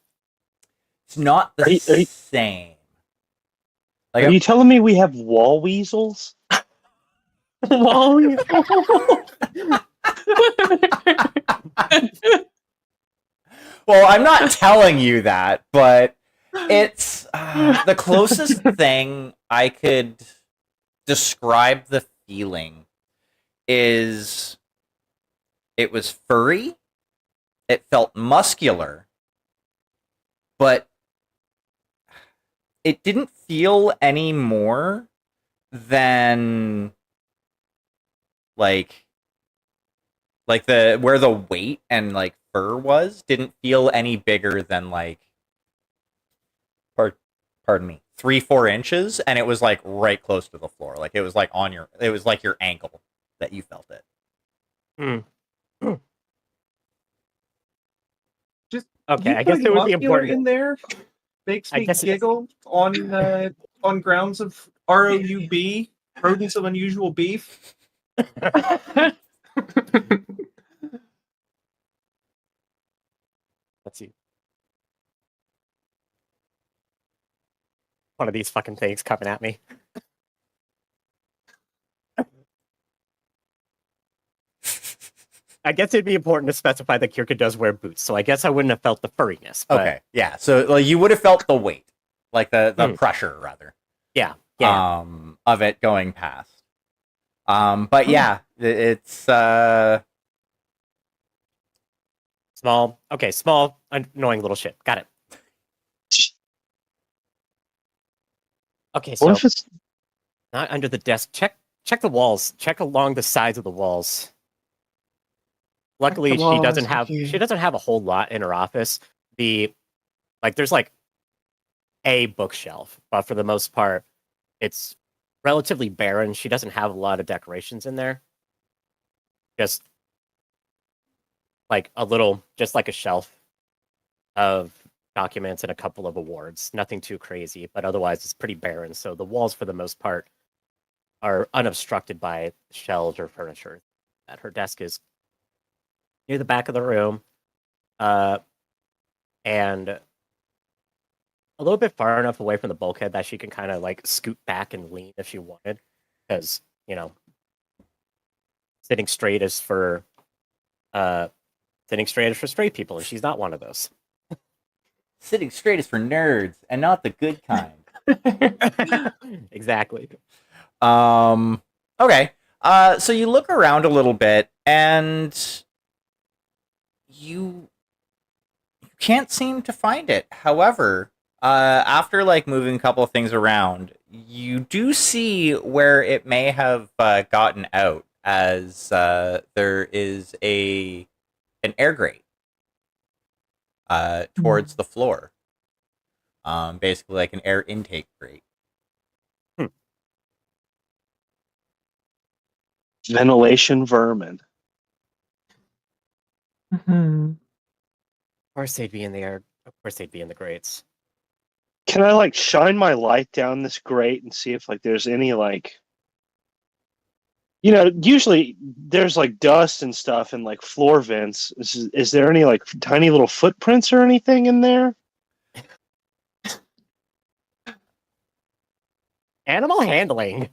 It's not the Are you- same. Like, Are you telling me we have wall weasels? Well, well, I'm not telling you that, but it's the closest thing I could describe the feeling is it was furry, it felt muscular, but it didn't feel any more than like the where the weight and like fur was didn't feel any bigger than like pardon me 3-4 inches, and it was like right close to the floor, like it was like on your it was like your ankle that you felt it. Just Okay, you I guess putting it would be muscular important. in there makes I me guess it is. giggle on grounds of ROUB, rodents of unusual beef. Let's see. One of these fucking things coming at me. I guess it'd be important to specify that Kirka does wear boots, so I guess I wouldn't have felt the furriness. But Okay, yeah, so like, you would have felt the weight, like the pressure rather, yeah. of it going past. But yeah, it's Small. Okay, small, annoying little shit. Got it. Okay, so What if it's not under the desk. Check the walls. Check along the sides of the walls. Luckily, walls, she doesn't have okay. she doesn't have a whole lot in her office. There's like a bookshelf, but for the most part, it's relatively barren. She doesn't have a lot of decorations in there. Just like a shelf of documents and a couple of awards. Nothing too crazy, but otherwise it's pretty barren. So the walls, for the most part, are unobstructed by shelves or furniture. At her desk is near the back of the room, and a little bit far enough away from the bulkhead that she can kind of like scoot back and lean if she wanted, because sitting straight is for straight people, and she's not one of those. sitting straight is for nerds and not the good kind. Exactly. Okay. So you look around a little bit, and you can't seem to find it. However, after like moving a couple of things around, you do see where it may have gotten out, as there is an air grate towards the floor. Basically like an air intake grate. Ventilation vermin. Mhm. Of course they'd be in the air. Of course they'd be in the grates. Can I like shine my light down this grate and see if like there's any like, usually there's like dust and stuff and like floor vents. Is there any like tiny little footprints or anything in there? Animal handling.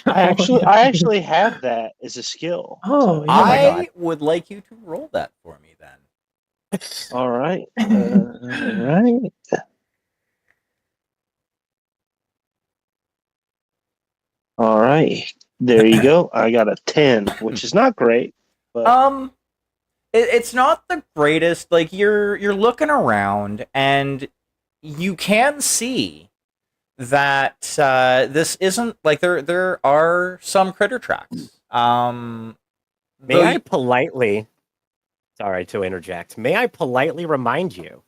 I actually have that as a skill. Oh, yeah. Oh my god. I would like you to roll that for me then. All right. All right. All right. There you go. I got a 10, which is not great. But It's not the greatest. Like you're looking around, and you can see that this isn't like there are some critter tracks. May though I politely, sorry to interject, may I politely remind you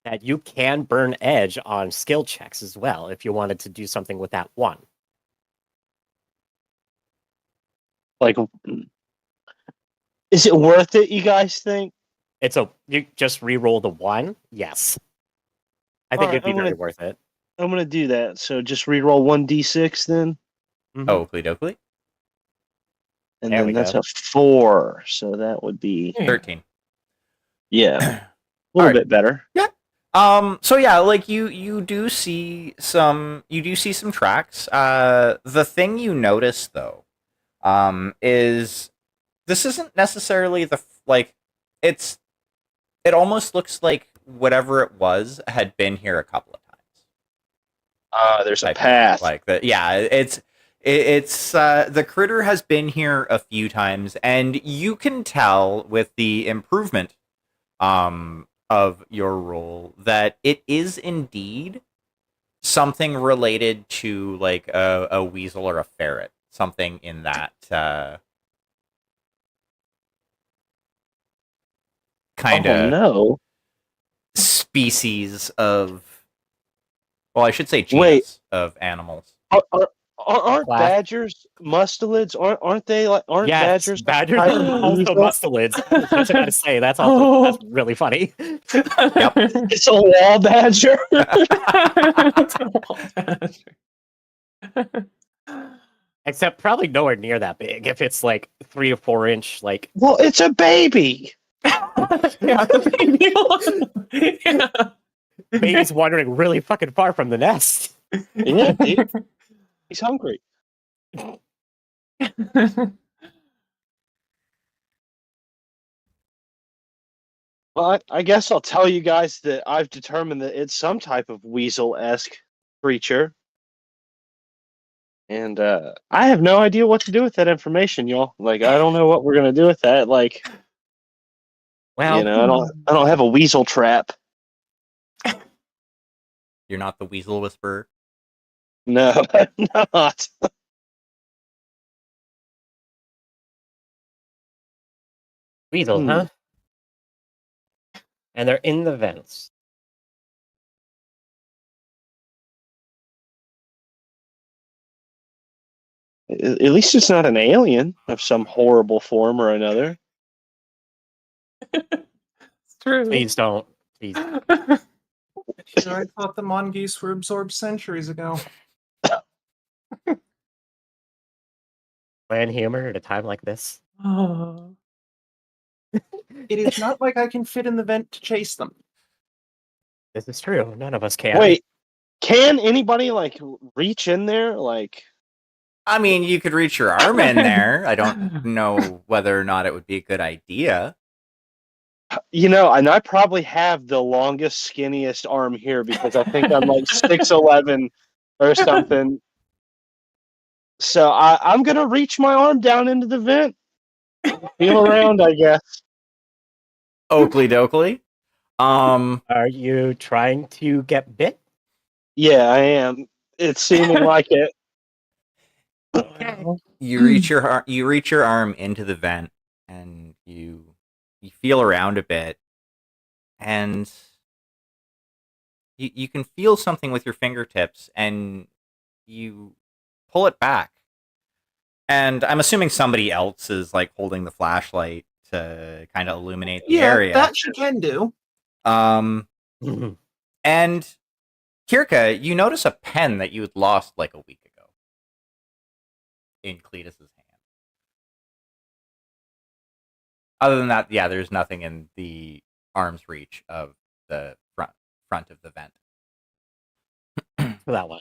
that you can burn edge on skill checks as well if you wanted to do something with that one. like, is it worth it, you guys think? You just re-roll the one? Yes. I think Alright, it'd be very worth it. I'm going to do that. So just reroll 1d6 then. Mhm. Oakley Dokley, And There then we that's go. a 4. So that would be, 13. yeah, a little Alright. bit better. So yeah, like you do see some tracks. The thing you notice though, is this isn't necessarily it almost looks like whatever it was had been here a couple of times. There's a Type path. like that. Yeah, it's the critter has been here a few times, and you can tell with the improvement of your role that it is indeed something related to like a weasel or a ferret, something in that kind Oh of no. species of, well, I should say Wait. genus of animals. Aren't Class. badgers mustelids? Aren't they like? Aren't Yes, badgers? badgers type are of also weasel? mustelids. I was just about to say that's really funny. Yep. It's a wall badger. Except probably nowhere near that big. If it's like 3 or 4 inch, like Well, it's a baby. Yeah, the baby. Yeah. baby's wandering really fucking far from the nest. Yeah, dude. He's hungry. Well, I guess I'll tell you guys that I've determined that it's some type of weasel-esque creature. And I have no idea what to do with that information, y'all. Like, I don't know what we're gonna do with that. Like, Well, I don't have a weasel trap. You're not the weasel whisperer. No, I'm not. weasel, huh? And they're in the vents. At least it's not an alien of some horrible form or another. It's true. Please don't. Please. I thought the mongoose were absorbed centuries ago. Plan humor at a time like this. Oh. It is not like I can fit in the vent to chase them. This is true. None of us can. Wait, can anybody like reach in there? Like, I mean, you could reach your arm in there. I don't know whether or not it would be a good idea. and I probably have the longest, skinniest arm here because I think I'm like 6'11" or something. So I'm gonna reach my arm down into the vent, feel around, I guess. Oakley Dokley. Are you trying to get bit? Yeah, I am. It's seeming like it. Okay. You reach your arm into the vent, and you feel around a bit, and you can feel something with your fingertips, and you pull it back, And I'm assuming somebody else is like holding the flashlight to kind of illuminate the Yeah, area. that she can do. And Kirka, you notice a pen that you had lost like a week ago in Cletus's hand. Other than that, yeah, there's nothing in the arm's reach of the front of the vent. For that one.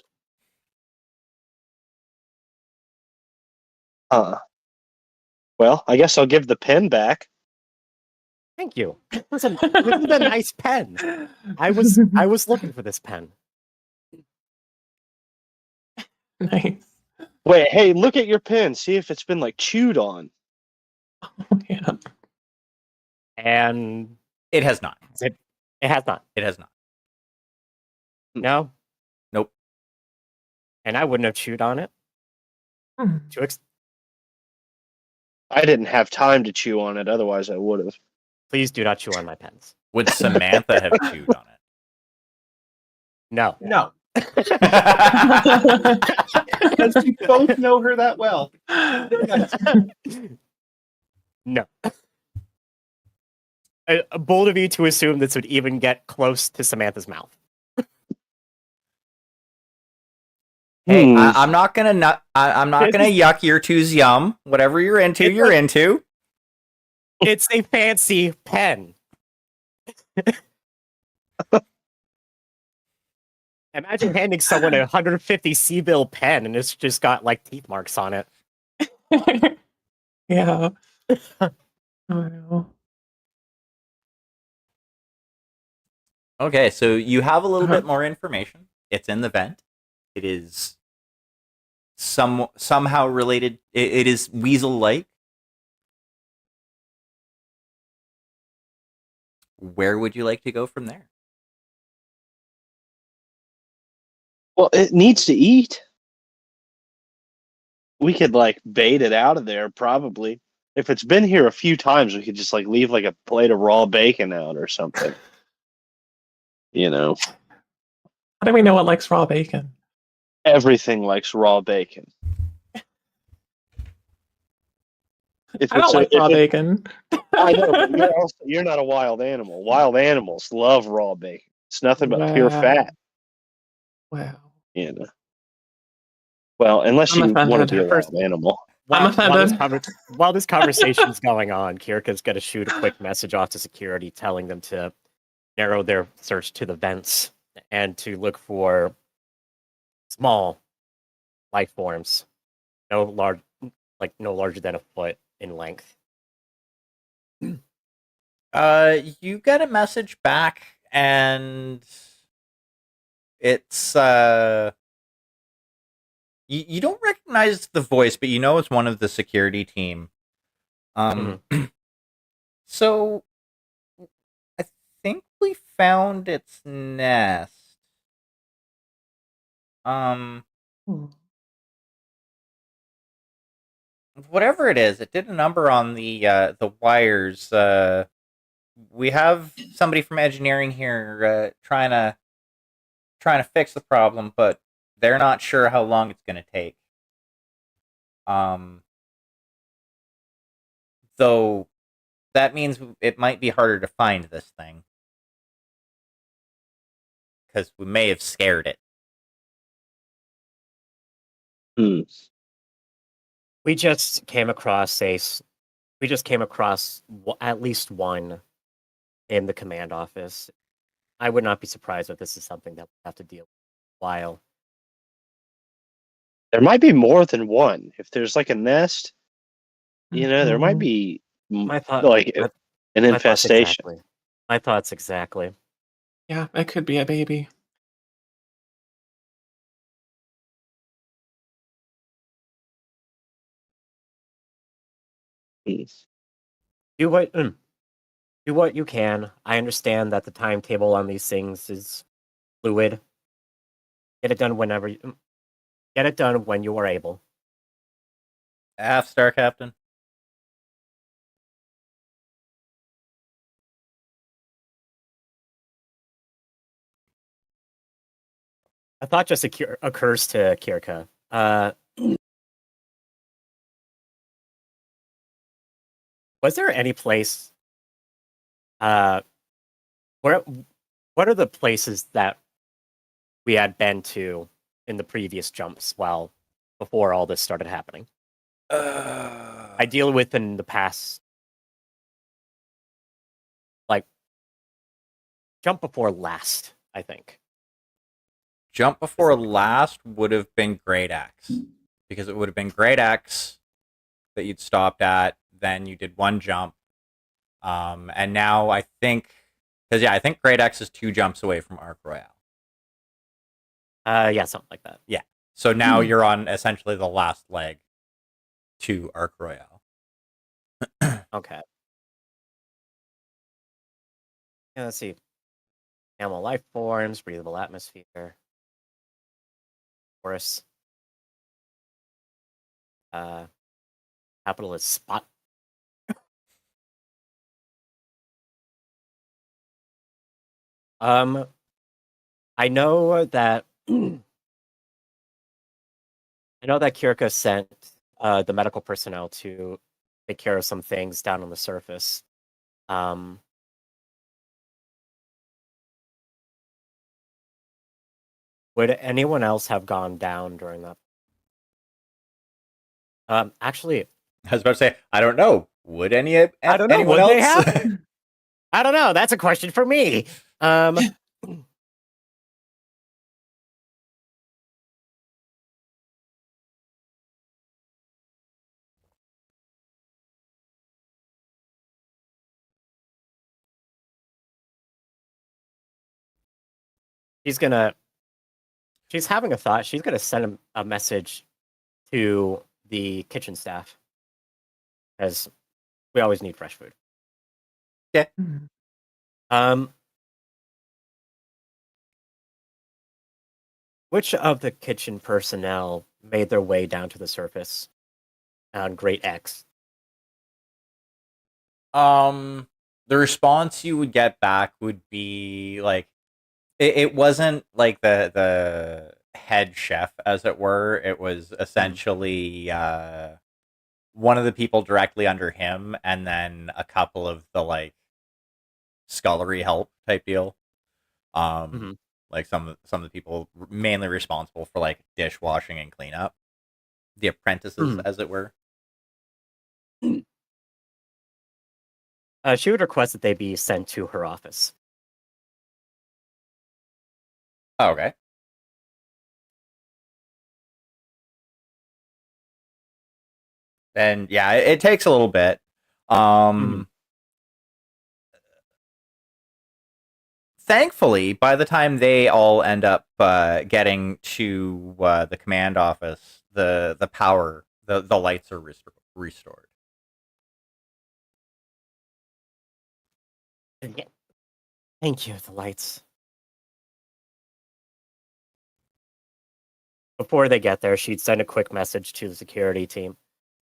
Well, I guess I'll give the pen back. Thank you. Listen, this is a nice pen. I was looking for this pen. Nice. Wait, hey, look at your pen. See if it's been like chewed on. Oh, yeah. And It has not. it has not. It has not. No? Nope. And I wouldn't have chewed on it. Hmm. I didn't have time to chew on it, otherwise I would have. Please do not chew on my pens. Would Samantha have chewed on No. No. it? Because we both know her that well. No. Bold of you to assume this would even get close to Samantha's mouth. Hey, Hmm. I'm not gonna I'm not gonna yuck your two's yum. Whatever you're into, It's you're like- into. It's a fancy pen. Imagine handing someone a 150 C-bill pen and it's just got like teeth marks on it. Yeah. Oh, no. Okay, so you have a little bit more information. It's in the vent. It is somehow related. It is weasel-like. Where would you like to go from there? Well, it needs to eat. We could like bait it out of there, probably. If it's been here a few times, we could just like leave like a plate of raw bacon out or something. You know, How do we know it likes raw bacon? everything likes raw bacon. If I don't like if raw bacon. I know, but you're not a wild animal. Wild animals love raw bacon. It's nothing but pure Wow. fat. Wow. You know. Well, unless I'm you want to offended. be a wild animal. I'm offended. While this conversation's going on, Kirka's going to shoot a quick message off to security telling them to narrow their search to the vents and to look for small life forms, no larger than a foot in length. You get a message back, and it's you don't recognize the voice, but you know it's one of the security team. So I think we found its nest. Whatever it is, it did a number on the wires. We have somebody from engineering here trying to fix the problem, but they're not sure how long it's going to take. Though that means it might be harder to find this thing because we may have scared it. We just came across at least one in the command office. I would not be surprised if this is something that we have to deal with for a while. There might be more than one. If there's like a nest, there might be My thought, like my- an my thoughts infestation. exactly. My thoughts exactly. Yeah, it could be a baby. Do what you can. I understand that the timetable on these things is fluid. Get it done get it done when you are able. Half star captain. A thought just occurs to Kirka. Was there any place? Where? What are the places that we had been to in the previous jumps? Well, before all this started happening, I deal with in the past, like jump before last. I think. Jump before last would have been Great X, because it would have been Great X that you'd stopped at. Then you did one jump, and now I think, because I think Great X is 2 jumps away from Arc Royale. Yeah, something like that. Yeah. So now you're on essentially the last leg to Arc Royale. Okay. Yeah, let's see. Animal life forms, breathable atmosphere, forest. Capital is spot. I know that Kirka sent the medical personnel to take care of some things down on the surface. Would anyone else have gone down during that? Actually, I was about to say, I don't know. Would I don't know. anyone Would they else? have? I don't know. That's a question for me. She's having a thought. She's gonna send a message to the kitchen staff, because we always need fresh food. Which of the kitchen personnel made their way down to the surface on Great X? The response you would get back would be like, it wasn't like the head chef, as it were. It was essentially one of the people directly under him, and then a couple of the like scullery help type deal. Like some of the people mainly responsible for like dishwashing and cleanup, the apprentices, as it were. She would request that they be sent to her office. Oh, okay. And yeah, it takes a little bit. Thankfully, by the time they all end up getting to the command office, the power, the lights are restored. Thank you, the lights. Before they get there, she'd send a quick message to the security team.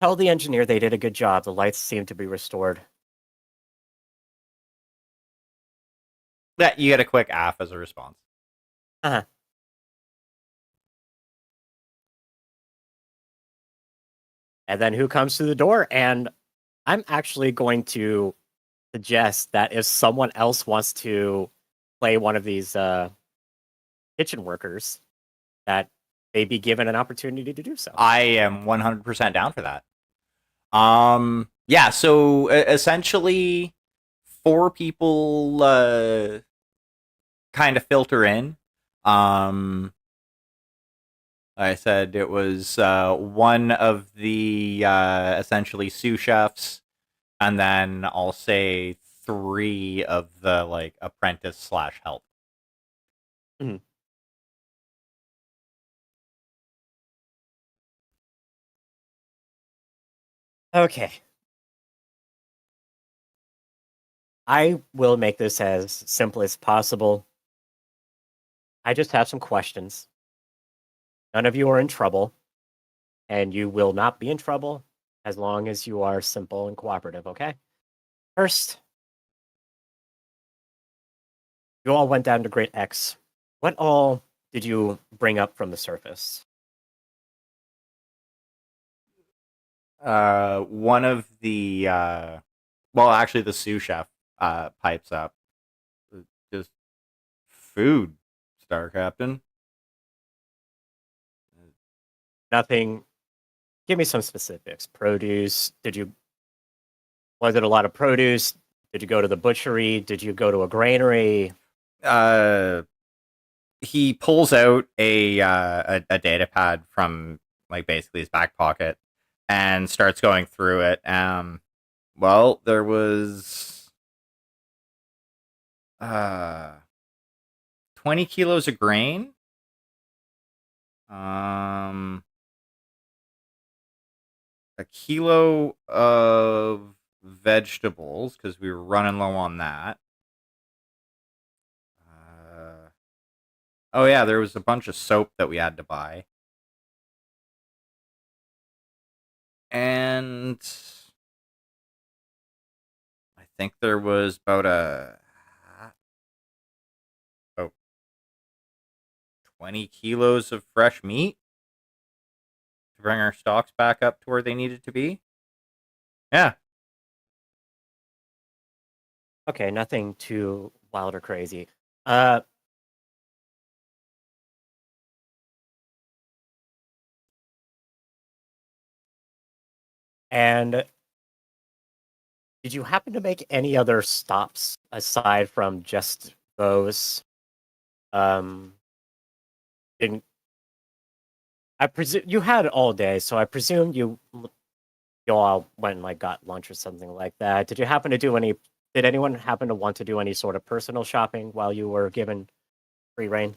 Tell the engineer they did a good job. The lights seem to be restored. That you get a quick AF as a response. And then who comes to the door? And I'm actually going to suggest that if someone else wants to play one of these kitchen workers, that they be given an opportunity to do so. I am 100% down for that. Yeah, so essentially 4 people kind of filter in. I said it was one of the essentially sous chefs, and then I'll say 3 of the like apprentice / help. Okay. I will make this as simple as possible. I just have some questions. None of you are in trouble, and you will not be in trouble as long as you are simple and cooperative, okay? First, you all went down to Great X. What all did you bring up from the surface? One of the well, actually, the sous chef pipes up. Just food, Star Captain. Nothing. Give me some specifics. Produce. Was it a lot of produce? Did you go to the butchery? Did you go to a granary? He pulls out a data pad from like basically his back pocket and starts going through it. Well, there was 20 kilos of grain. A kilo of vegetables because we were running low on that. Oh yeah, there was a bunch of soap that we had to buy. And I think there was about 20 kilos of fresh meat to bring our stocks back up to where they needed to be. Yeah. Okay, nothing too wild or crazy. And did you happen to make any other stops aside from just those? Didn't I presume you had all day, so I presume you all went and like got lunch or something like that. Did you happen to do any? Did anyone happen to want to do any sort of personal shopping while you were given free reign?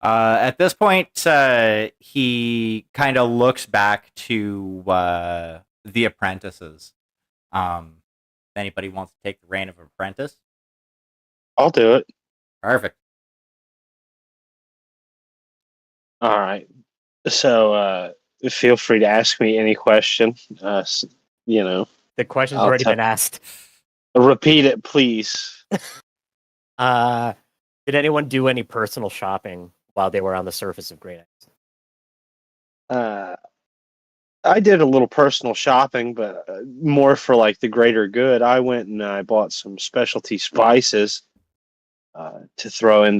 At this point, he kind of looks back to the apprentices. If anybody wants to take the reign of apprentice, I'll do it. perfect. All right. So feel free to ask me any question. You know, The question's I'll already tell- been asked. repeat it, please. Did anyone do any personal shopping while they were on the surface of Great Ice? I did a little personal shopping, but more for like the greater good. I went and I bought some specialty spices to throw in.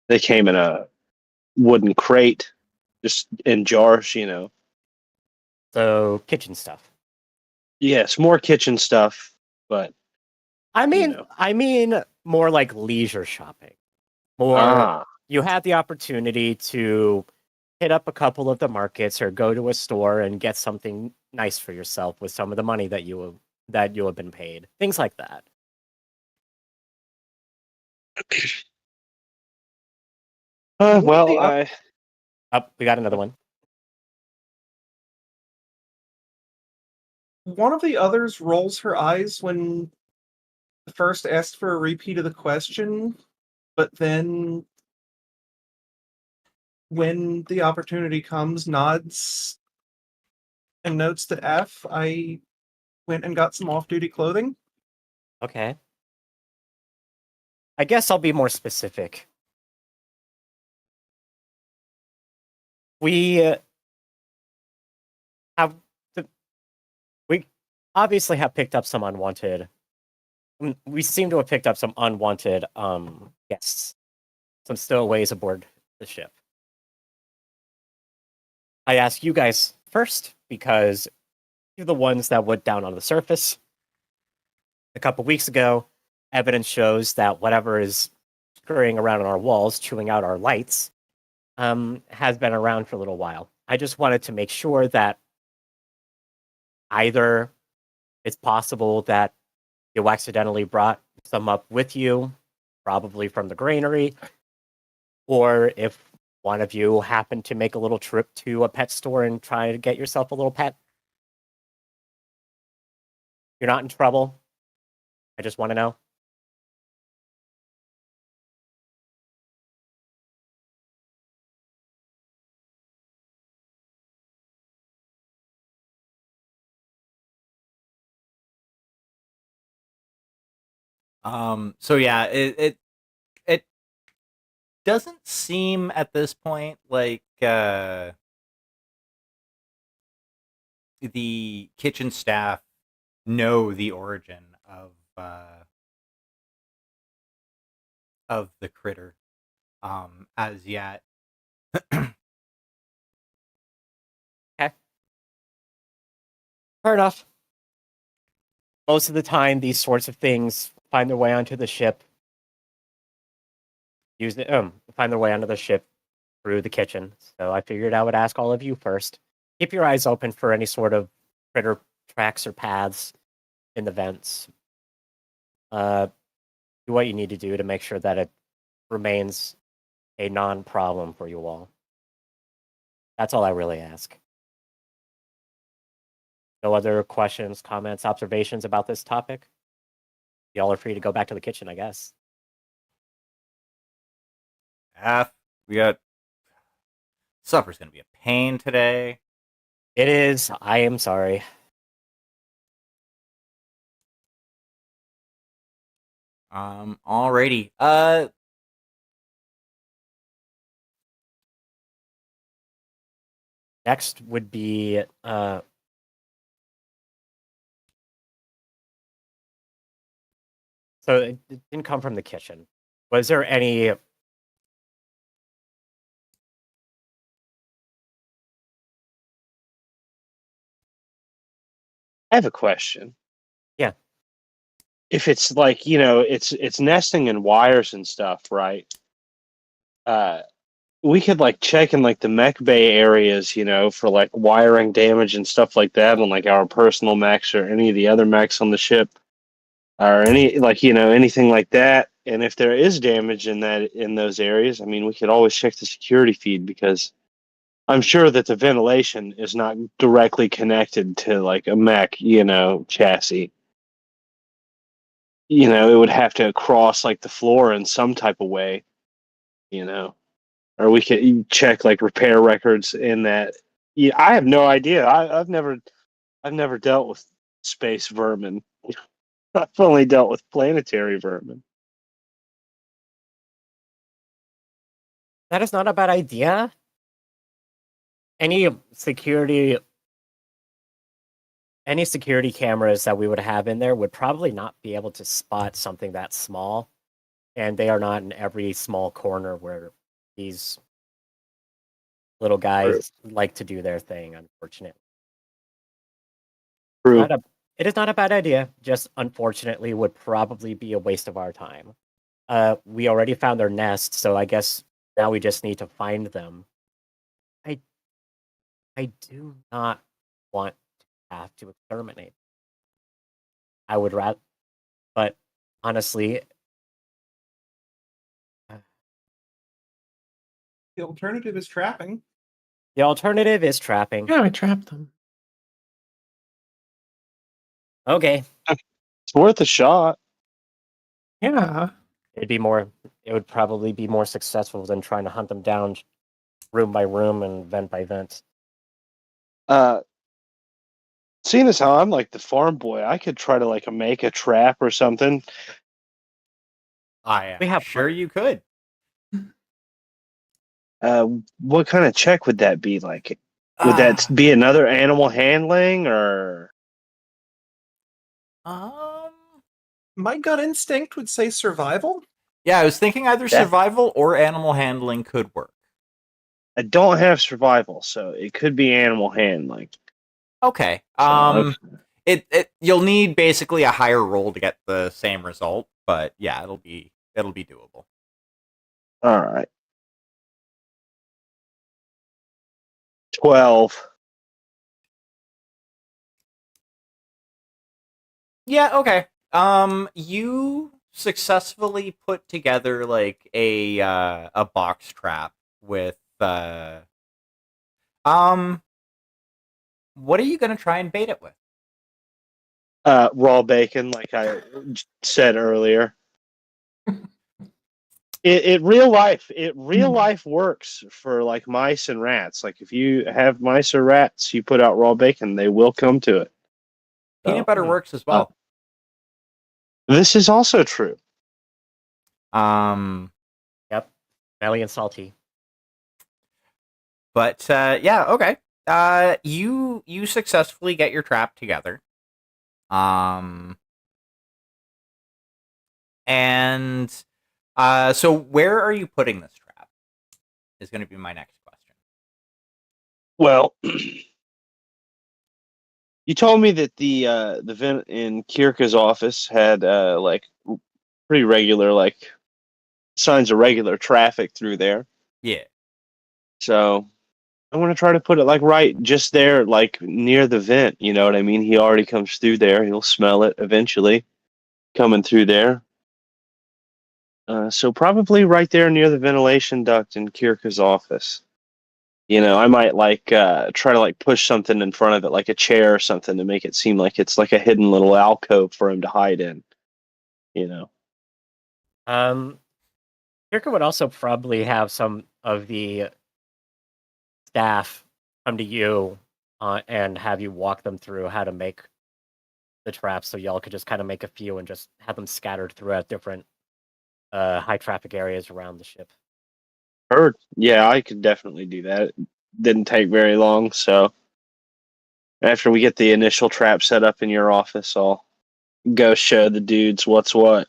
They came in a wooden crate, just in jars. So kitchen stuff. Yes, more kitchen stuff, but I mean, know. I mean more like leisure shopping. More you had the opportunity to hit up a couple of the markets or go to a store and get something nice for yourself with some of the money that you have been paid. Things like that. Well, We got another one. One of the others rolls her eyes when the first asked for a repeat of the question, but then when the opportunity comes, nods and notes to F. I went and got some off-duty clothing. Okay. I guess I'll be more specific. We have we obviously have picked up some unwanted. We seem to have picked up some unwanted guests, some stowaways aboard the ship. I ask you guys first because you're the ones that went down on the surface. A couple weeks ago, evidence shows that whatever is scurrying around on our walls, chewing out our lights, has been around for a little while. I just wanted to make sure that either it's possible that you accidentally brought some up with you, probably from the granary, or if one of you happened to make a little trip to a pet store and try to get yourself a little pet. You're not in trouble. I just want to know. So yeah, it doesn't seem at this point like the kitchen staff know the origin of the critter as yet. Fair enough. Most of the time, these sorts of things find their way onto the ship. Find their way onto the ship through the kitchen. So I figured I would ask all of you first. Keep your eyes open for any sort of critter tracks or paths in the vents. Do what you need to do to make sure that it remains a non-problem for you all. That's all I really ask. No other questions, comments, observations about this topic? Y'all are free to go back to the kitchen, I guess. We got supper's gonna be a pain today. It is. I am sorry. Alrighty. Next would be so it didn't come from the kitchen. Was there any I have a question. Yeah. If it's like, it's nesting in wires and stuff, right? We could like check in like the mech bay areas, for like wiring damage and stuff like that on like our personal mechs or any of the other mechs on the ship, or any like anything like that. And if there is damage in those areas, I mean, we could always check the security feed, because I'm sure that the ventilation is not directly connected to like a mech, chassis. It would have to cross like the floor in some type of way, or we could check like repair records in that. Yeah, I have no idea. I've never dealt with space vermin. I've only dealt with planetary vermin. that is not a bad idea. Any security cameras that we would have in there would probably not be able to spot something that small, and they are not in every small corner where these little guys like to do their thing, unfortunately. True. It is not a bad idea, just unfortunately would probably be a waste of our time. We already found their nest, so I guess now we just need to find them. I do not want to have to exterminate. I would rather, but honestly, The alternative is trapping. the alternative is trapping. Yeah, I trapped them. Okay, It's worth a shot. Yeah. it would probably be more successful than trying to hunt them down room by room and vent by vent. Seeing as how I'm like the farm boy, I could try to like make a trap or something. I am We have sure you could. What kind of check would that be? Like, would that be another animal handling, or? My gut instinct would say survival. Yeah, I was thinking either survival or animal handling could work. I don't have survival, so it could be animal handling. Okay. You'll need basically a higher roll to get the same result, but yeah, it'll be doable. All right. 12. Yeah, okay. You successfully put together like a box trap with what are you gonna try and bait it with? Raw bacon, like I said earlier. It real life works for like mice and rats. Like if you have mice or rats, you put out raw bacon, they will come to it. Peanut butter works as well. This is also true. Um, Yep. Smelly and salty. But yeah, okay. You successfully get your trap together. And so where are you putting this trap? Is going to be my next question. Well, you told me that the vent in Kirka's office had like pretty regular like signs of regular traffic through there. Yeah. So I want to try to put it like right just there, like near the vent. You know what I mean? He already comes through there. He'll smell it eventually coming through there. So probably right there near the ventilation duct in Kirka's office. You know, I might like try to like push something in front of it, like a chair or something, to make it seem like it's like a hidden little alcove for him to hide in. You know. Kirka would also probably have some of the staff come to you and have you walk them through how to make the traps, so y'all could just kind of make a few and just have them scattered throughout different high traffic areas around the ship. Heard. Yeah, I could definitely do that. It didn't take very long, so after we get the initial trap set up in your office, I'll go show the dudes what's what.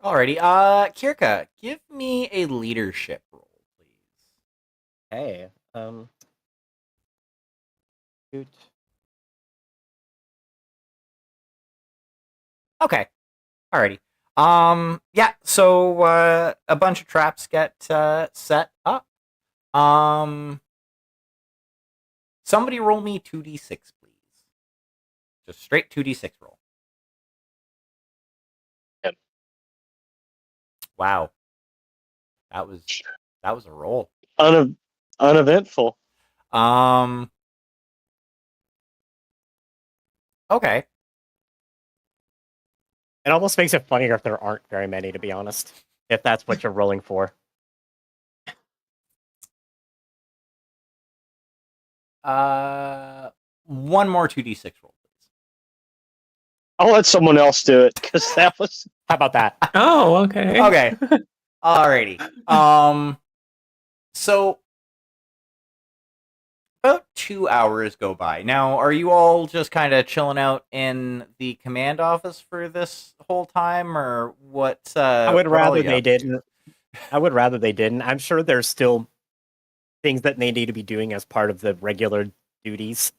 Alrighty. Kirka, give me a leadership roll, please. Hey, shoot. Okay. Alrighty. Yeah, so a bunch of traps get set up. Somebody roll me 2d6, please. Just straight 2d6 roll. Yep. Wow. That was a roll. Uneventful. Okay. It almost makes it funnier if there aren't very many, to be honest. If that's what you're rolling for. One more 2d6 roll, please. I'll let someone else do it because that was. How about that? Oh, okay. Okay. Alrighty. So about 2 hours go by. Now, are you all just kind of chilling out in the command office for this whole time, or what? I would what all rather you they up to? didn't. I would rather they didn't. I'm sure there's still things that they need to be doing as part of the regular duties.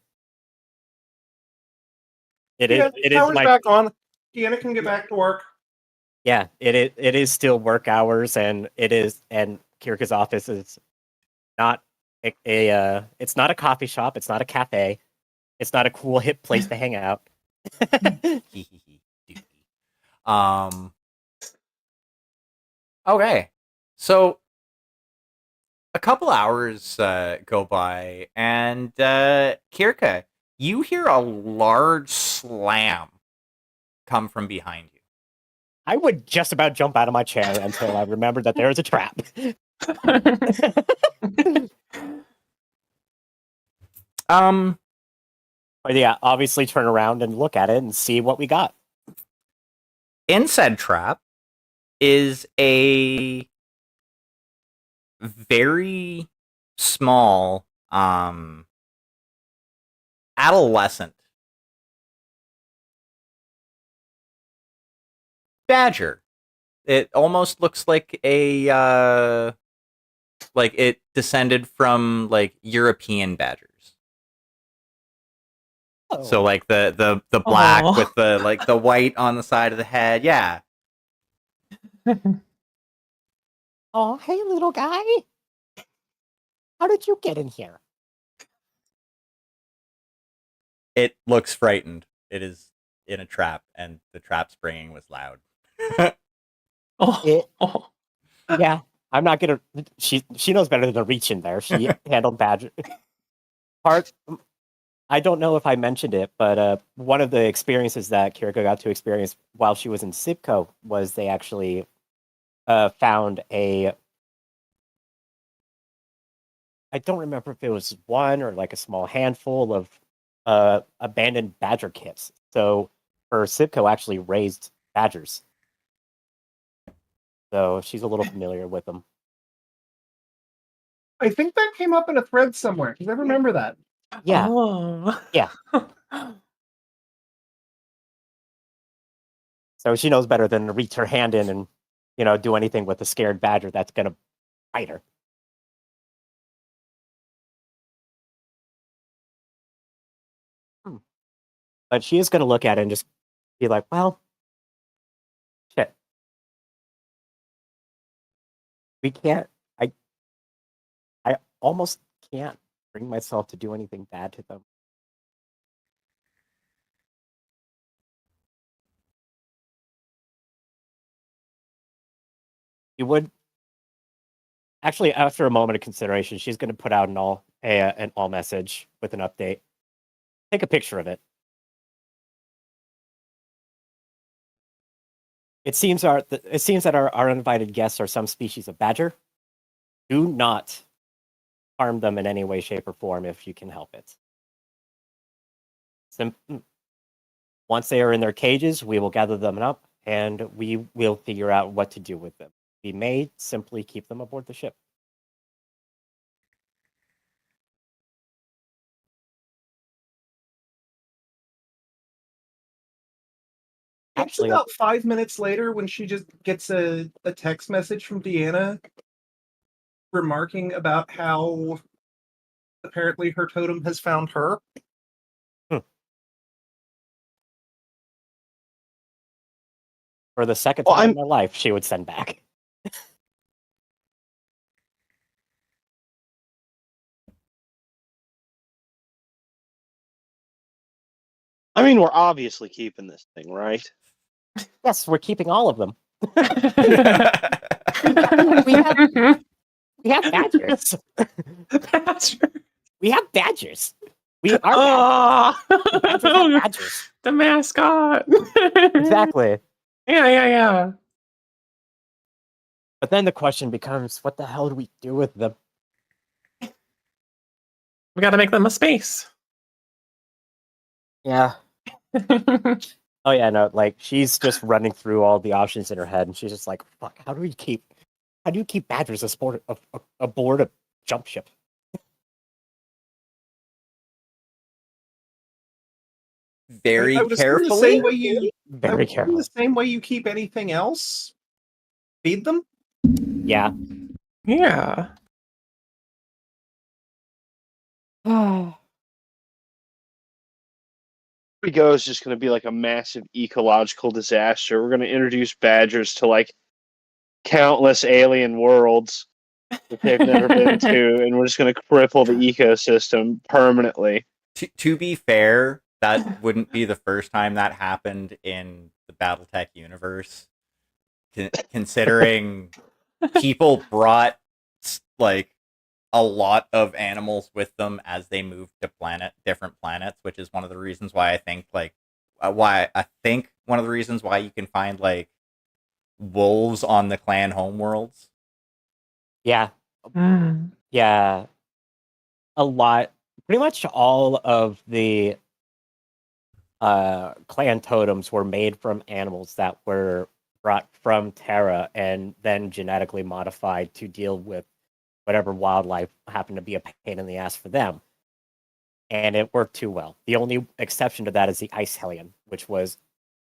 It is. It is Power's my. back on. Deanna can get back to work. Yeah. It is still work hours, and it is. And Kirka's office is not it's not a coffee shop. It's not a cafe. It's not a cool hip place to hang out. um. Okay, so a couple hours go by, and Kirka, you hear a large slam come from behind you. I would just about jump out of my chair until I remembered that there is a trap. But yeah, obviously turn around and look at it and see what we got. In said trap is a very small adolescent badger. It almost looks like a like it descended from like European badgers. Oh. So like the black Aw. with the like the white on the side of the head. Yeah. Oh, hey, little guy. How did you get in here? It looks frightened. It is in a trap, and the trap springing was loud. Oh. Yeah, I'm not gonna. She knows better than to reach in there. She handled badger. I don't know if I mentioned it, but one of the experiences that Kiriko got to experience while she was in Sibco was they actually found a. I don't remember if it was one or like a small handful of abandoned badger kits. So her Sibco actually raised badgers. So she's a little familiar with them. I think that came up in a thread somewhere because I remember that. Yeah. Oh. Yeah. So she knows better than to reach her hand in and, do anything with a scared badger that's gonna bite her. But she is gonna look at it and just be like, well, shit. We can't. I almost can't bring myself to do anything bad to them. You would actually, after a moment of consideration, she's going to put out an all message with an update. Take a picture of it. It seems that our uninvited guests are some species of badger. Do not harm them in any way, shape, or form if you can help it. Once they are in their cages, we will gather them up and we will figure out what to do with them. We may simply keep them aboard the ship. It's about 5 minutes later when she just gets a text message from Deanna remarking about how apparently her totem has found her. For the second time in my life, she would send back. I mean, we're obviously keeping this thing, right? Yes, we're keeping all of them. We have badgers. We have badgers. We are badgers. The mascot. Exactly. Yeah. But then the question becomes, what the hell do we do with them? We got to make them a space. Yeah. Oh yeah, no, like she's just running through all the options in her head, and she's just like, "Fuck! How do you keep badgers aboard a jump ship?" Very I would assume carefully. the same way you Very carefully. the same way you keep anything else. Feed them. Yeah. Yeah. We go is just going to be like a massive ecological disaster. We're going to introduce badgers to like countless alien worlds that they've never been to, and we're just going to cripple the ecosystem permanently. To be fair, that wouldn't be the first time that happened in the BattleTech universe. Considering people brought like a lot of animals with them as they moved to different planets, which is one of the reasons why I think one of the reasons why you can find like wolves on the clan homeworlds. Yeah. Mm. Yeah. A lot. Pretty much all of the clan totems were made from animals that were brought from Terra and then genetically modified to deal with whatever wildlife happened to be a pain in the ass for them. And it worked too well. The only exception to that is the ice hellion, which was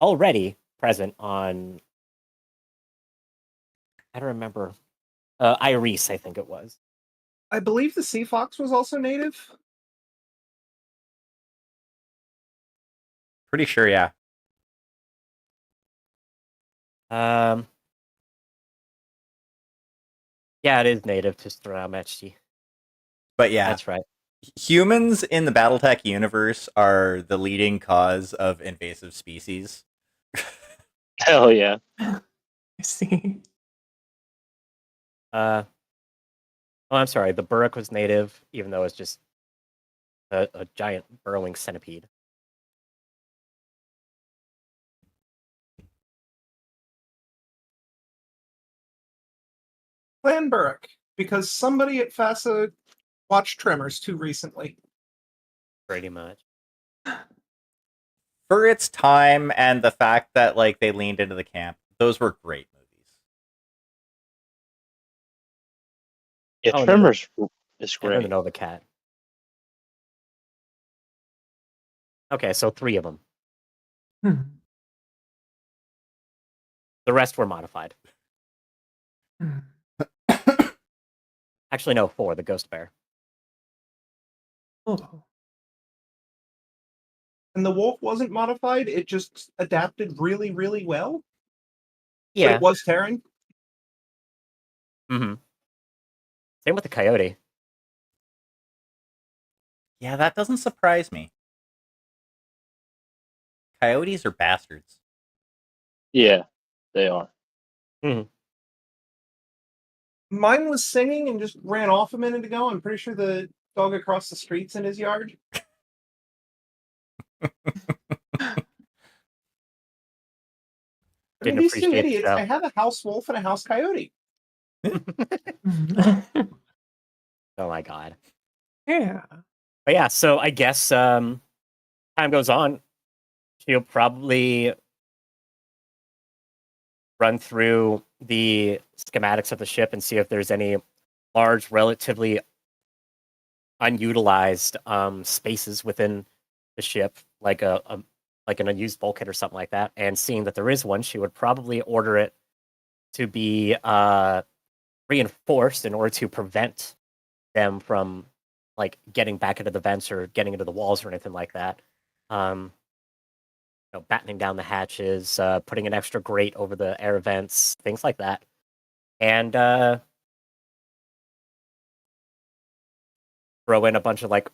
already present on, I don't remember, Iris, I think it was. I believe the sea fox was also native. Pretty sure, yeah. Yeah, it is native to Stramechti. But yeah, that's right. Humans in the BattleTech universe are the leading cause of invasive species. Hell yeah. I see. Oh, I'm sorry. The Burrock was native, even though it's just a giant burrowing centipede. Clan Burrock, because somebody at FASA watched Tremors too recently. Pretty much. For its time and the fact that like they leaned into the camp, those were great movies. Yeah, Oh, Tremors is and then great. the Nova Cat. Okay, so 3 of them. Hmm. The rest were modified. Hmm. Actually, no, 4. The Ghost Bear. Oh. And the wolf wasn't modified; it just adapted really, really well. But Yeah. it was Terran. Mm-hmm. Same with the Coyote. Yeah, that doesn't surprise me. Coyotes are bastards. Yeah, they are. Mine was singing and just ran off a minute ago. I'm pretty sure the dog across the street's in his yard. I mean, Didn't these two appreciate the idiots. show. I have a house wolf and a house coyote. Oh my god. Yeah. But yeah, so I guess time goes on. She'll probably run through the schematics of the ship and see if there's any large, relatively unutilized spaces within the ship, like like an unused bulkhead or something like that. And seeing that there is one, she would probably order it to be reinforced in order to prevent them from like getting back into the vents or getting into the walls or anything like that. Battening down the hatches, putting an extra grate over the air vents, things like that. And throw in a bunch of like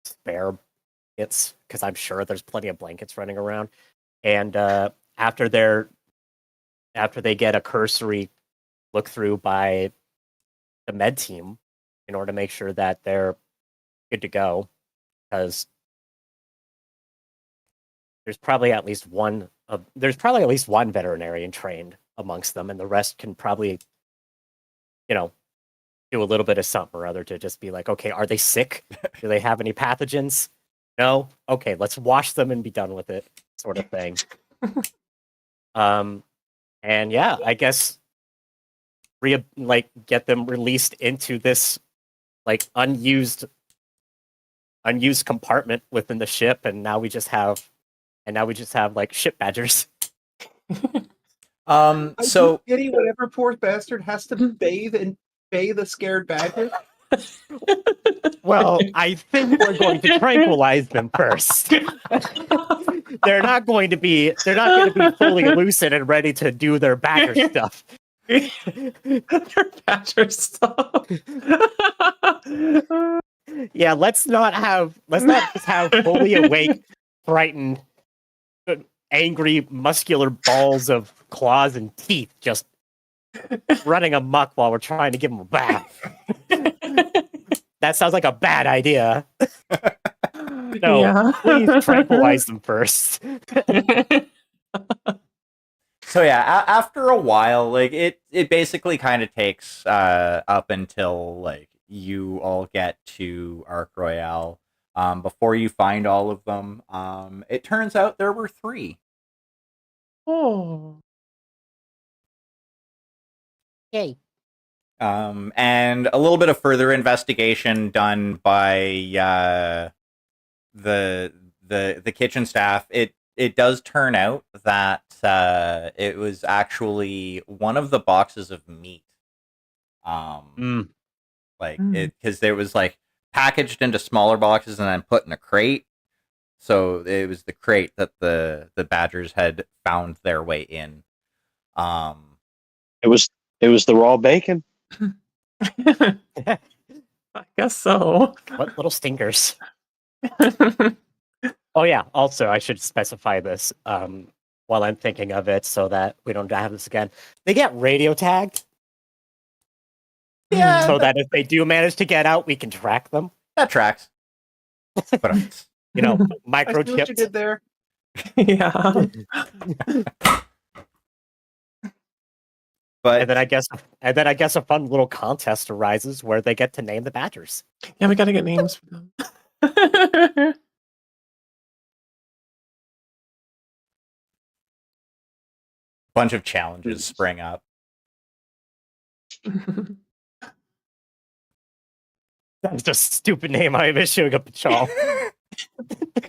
spare blankets, because I'm sure there's plenty of blankets running around. And after they get a cursory look through by the med team in order to make sure that they're good to go, because there's probably at least one veterinarian trained amongst them, and the rest can probably, do a little bit of something or other to just be like, okay, are they sick? Do they have any pathogens? No? Okay, let's wash them and be done with it, sort of thing. And yeah, I guess get them released into this like unused compartment within the ship, and now we just have like ship badgers. So Giddy, whatever poor bastard has to bathe a scared badger. Well, I think we're going to tranquilize them first. They're not going to be fully lucid and ready to do their badger stuff. Their badger stuff. Yeah, let's not just have fully awake, frightened, angry, muscular balls of claws and teeth just running amok while we're trying to give them a bath. That sounds like a bad idea. No, Yeah. please tranquilize them first. So yeah, after a while, like it basically kind of takes up until like you all get to Arc Royale. Before you find all of them, it turns out there were 3. Oh. Yay. And a little bit of further investigation done by the kitchen staff. It does turn out that it was actually one of the boxes of meat. Like it, because there was like packaged into smaller boxes and then put in a crate. So it was the crate that the badgers had found their way in. It was the raw bacon. I guess so. What little stinkers. Oh yeah, also I should specify this while I'm thinking of it so that we don't have this again. They get radio tagged. Yeah, So that if they do manage to get out, we can track them. that tracks. But I see what you Microchipped. did there. Yeah. but And then I guess a fun little contest arises where they get to name the badgers. Yeah, we gotta get names for them. bunch of challenges spring up. That's just a stupid name. I'm issuing a patrol.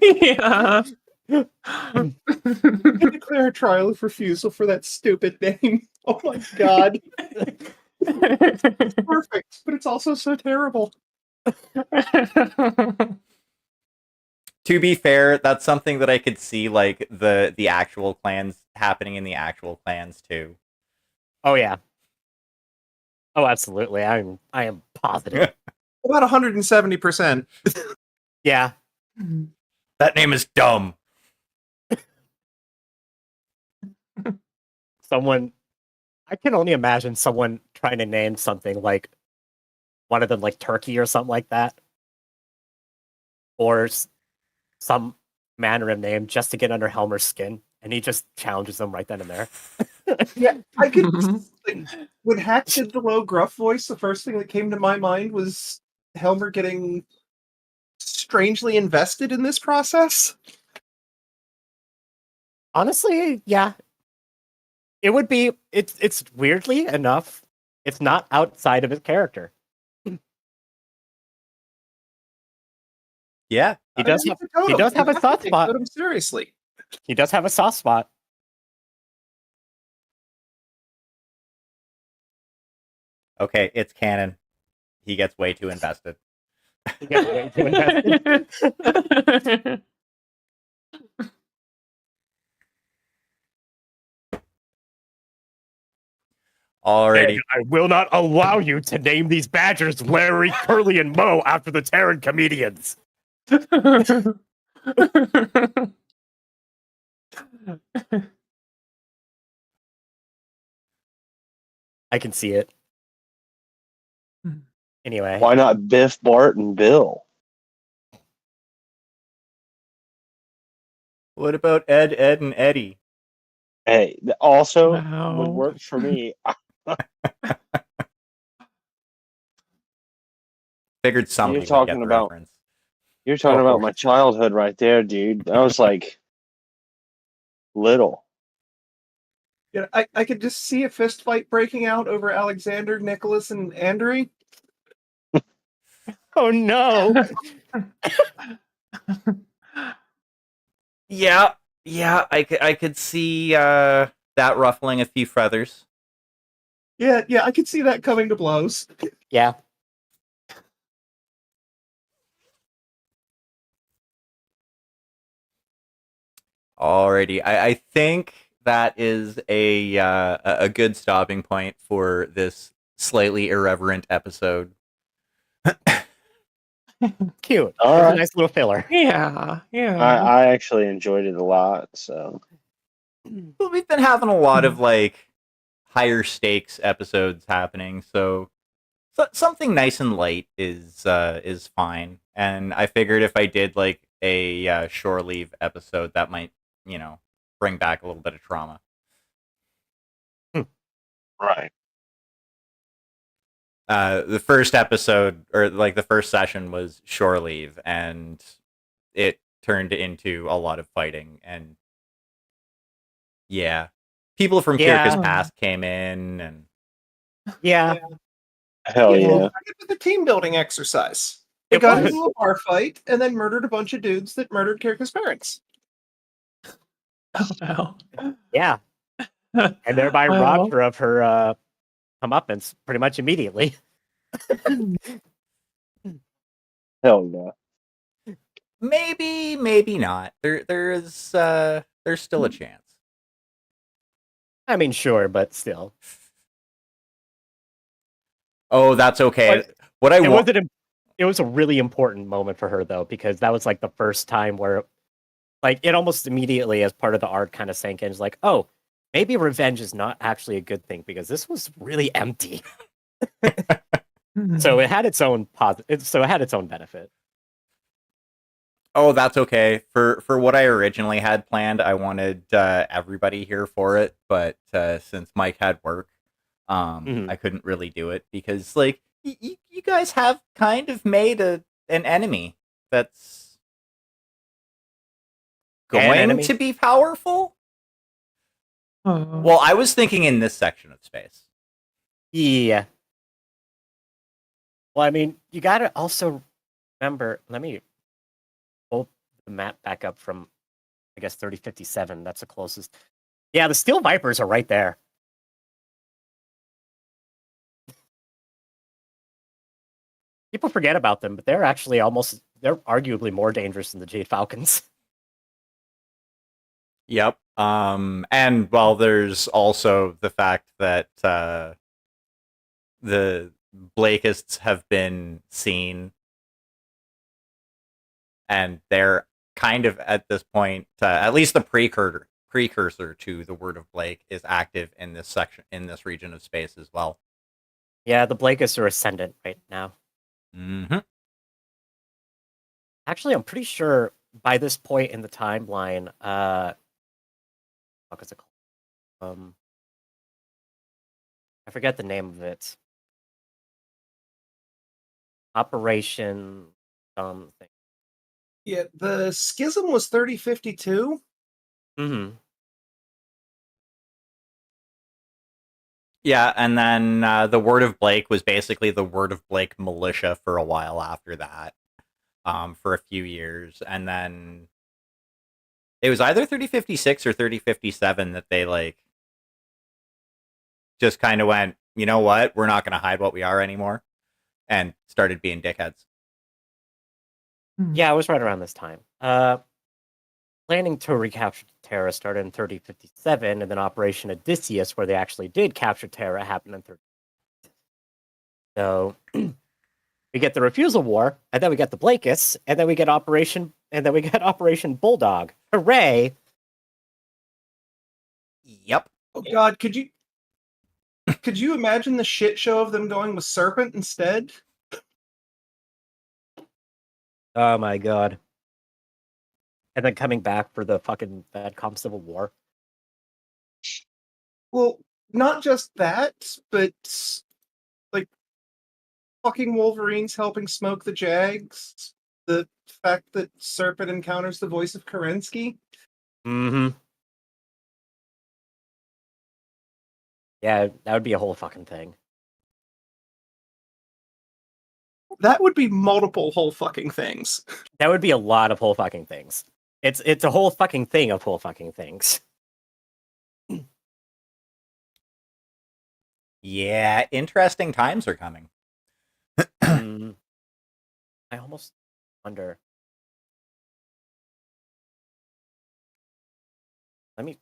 Yeah. I declare a trial of refusal for that stupid name. Oh my god. It's perfect, but it's also so terrible. To be fair, that's something that I could see, like the actual clans happening in the actual clans too. Oh yeah. Oh, absolutely. I am positive. About 170%. Yeah. That name is dumb. Someone, I can only imagine someone trying to name something like one of them like Turkey or something like that, or some manner of name just to get under Helmer's skin, and he just challenges them right then and there. Yeah, I could. Like, when Hack did the low gruff voice, the first thing that came to my mind was Helmer getting strangely invested in this process. Honestly, yeah, it would be. It's weirdly enough, it's not outside of his character. Yeah. He does have a soft spot. Put him seriously. He does have a soft spot. Okay, it's canon. He gets way too invested. He gets way too invested. Alrighty. I will not allow you to name these badgers Larry, Curly, and Mo after the Terran comedians. I can see it. Anyway. Why not Biff, Bart, and Bill? What about Ed, and Eddie? Hey, also Wow. would work for me. Figured somebody would talking get the about- reference. You're talking of about course. my childhood right there, dude. I was like little. Yeah, I could just see a fist fight breaking out over Alexander, Nicholas, and Andrew. Oh no! Yeah, I could see that ruffling a few feathers. Yeah, I could see that coming to blows. Yeah. Alrighty, I think that is a good stopping point for this slightly irreverent episode. Cute. All It was right. a nice little filler. Yeah. I actually enjoyed it a lot. So Well, we've been having a lot of like higher stakes episodes happening, so something nice and light is fine. And I figured if I did like a shore leave episode, that might bring back a little bit of trauma. right. The first episode or like the first session was shore leave, and it turned into a lot of fighting, and yeah, people from Yeah. Kirkus Past came in, and Yeah. Hell yeah. It was a team building exercise. They It got was. into a bar fight and then murdered a bunch of dudes that murdered Kirkus' parents. Oh, wow. Yeah. And thereby Well. robbed her of her comeuppance pretty much immediately. Hell yeah. maybe not. There's still a chance. I mean, sure, but still. Oh, that's okay. But What I want. It was a really important moment for her, though, because that was like the first time where, like, it almost immediately, as part of the art, kind of sank in. It's like, oh, maybe revenge is not actually a good thing because this was really empty. So it had its own benefit. Oh, that's okay. For what I originally had planned, I wanted everybody here for it, but since Mike had work, I couldn't really do it because, like, you guys have kind of made an enemy that's going to be powerful. Oh. Well, I was thinking in this section of space. Yeah. Well, I mean, you gotta also remember. Let me pull the map back up from, I guess, 3057. That's the closest. Yeah, the Steel Vipers are right there. People forget about them, but they're arguably more dangerous than the Jade Falcons. Yep. And well, there's also the fact that the Blakists have been seen, and they're kind of at this point, at least the precursor to the Word of Blake is active in this section, in this region of space as well. Yeah, the Blakists are ascendant right now. Mm-hmm. Actually, I'm pretty sure by this point in the timeline, what is it called? I forget the name of it. Operation something. Yeah, the schism was 3052. Mm-hmm. Yeah, and then the Word of Blake was basically the Word of Blake militia for a while after that, for a few years, and then it was either 3056 or 3057 that they like just kind of went, you know what, we're not going to hide what we are anymore, and started being dickheads. Yeah, it was right around this time. Planning to recapture Terra started in 3057, and then Operation Odysseus, where they actually did capture Terra, happened in 30. So we get the Refusal War, and then we get the Blakists, and then we get Operation Bulldog. Hooray! Yep. Oh God, could you imagine the shit show of them going with Serpent instead? Oh my god. And then coming back for the fucking Badcom Civil War. Well, not just that, but like fucking Wolverines helping smoke the Jags. The fact that Serpent encounters the voice of Kerensky. Mm-hmm. Yeah, that would be a whole fucking thing. That would be multiple whole fucking things. That would be a lot of whole fucking things. It's a whole fucking thing of whole fucking things. Yeah, interesting times are coming. I almost wonder. Let me.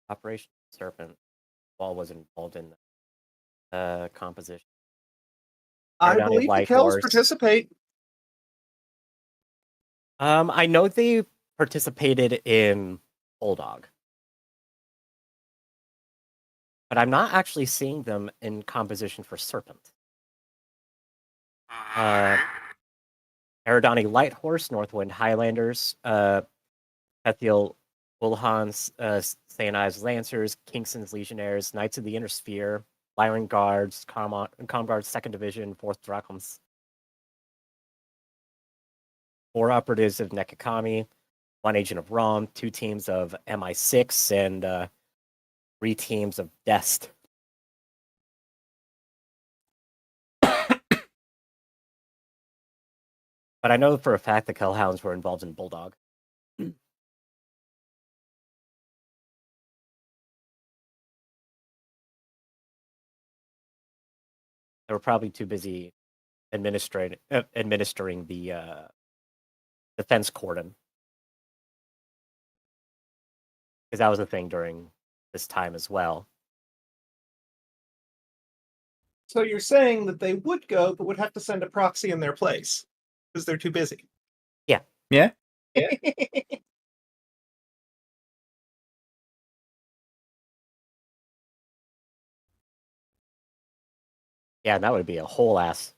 Operation Serpent Wall was involved in the composition. I Aerodynamic believe the Light Kells Horse. participate. I know they participated in Bulldog, but I'm not actually seeing them in composition for Serpent. Aerodani Light Horse, Northwind Highlanders, Pethiel Bullhans, St. Ives Lancers, Kingston's Legionnaires, Knights of the Inner Sphere, Lyran Guards, Comguards 2nd Division, 4th Drachms, 4 operatives of Nekakami, 1 agent of Rom, 2 teams of MI6, and 3 teams of Dest. But I know for a fact the Kellhounds were involved in Bulldog. They were probably too busy administering the defense cordon. Because that was a thing during this time as well. So you're saying that they would go, but would have to send a proxy in their place because they're too busy. Yeah. Yeah. Yeah, that would be a whole ass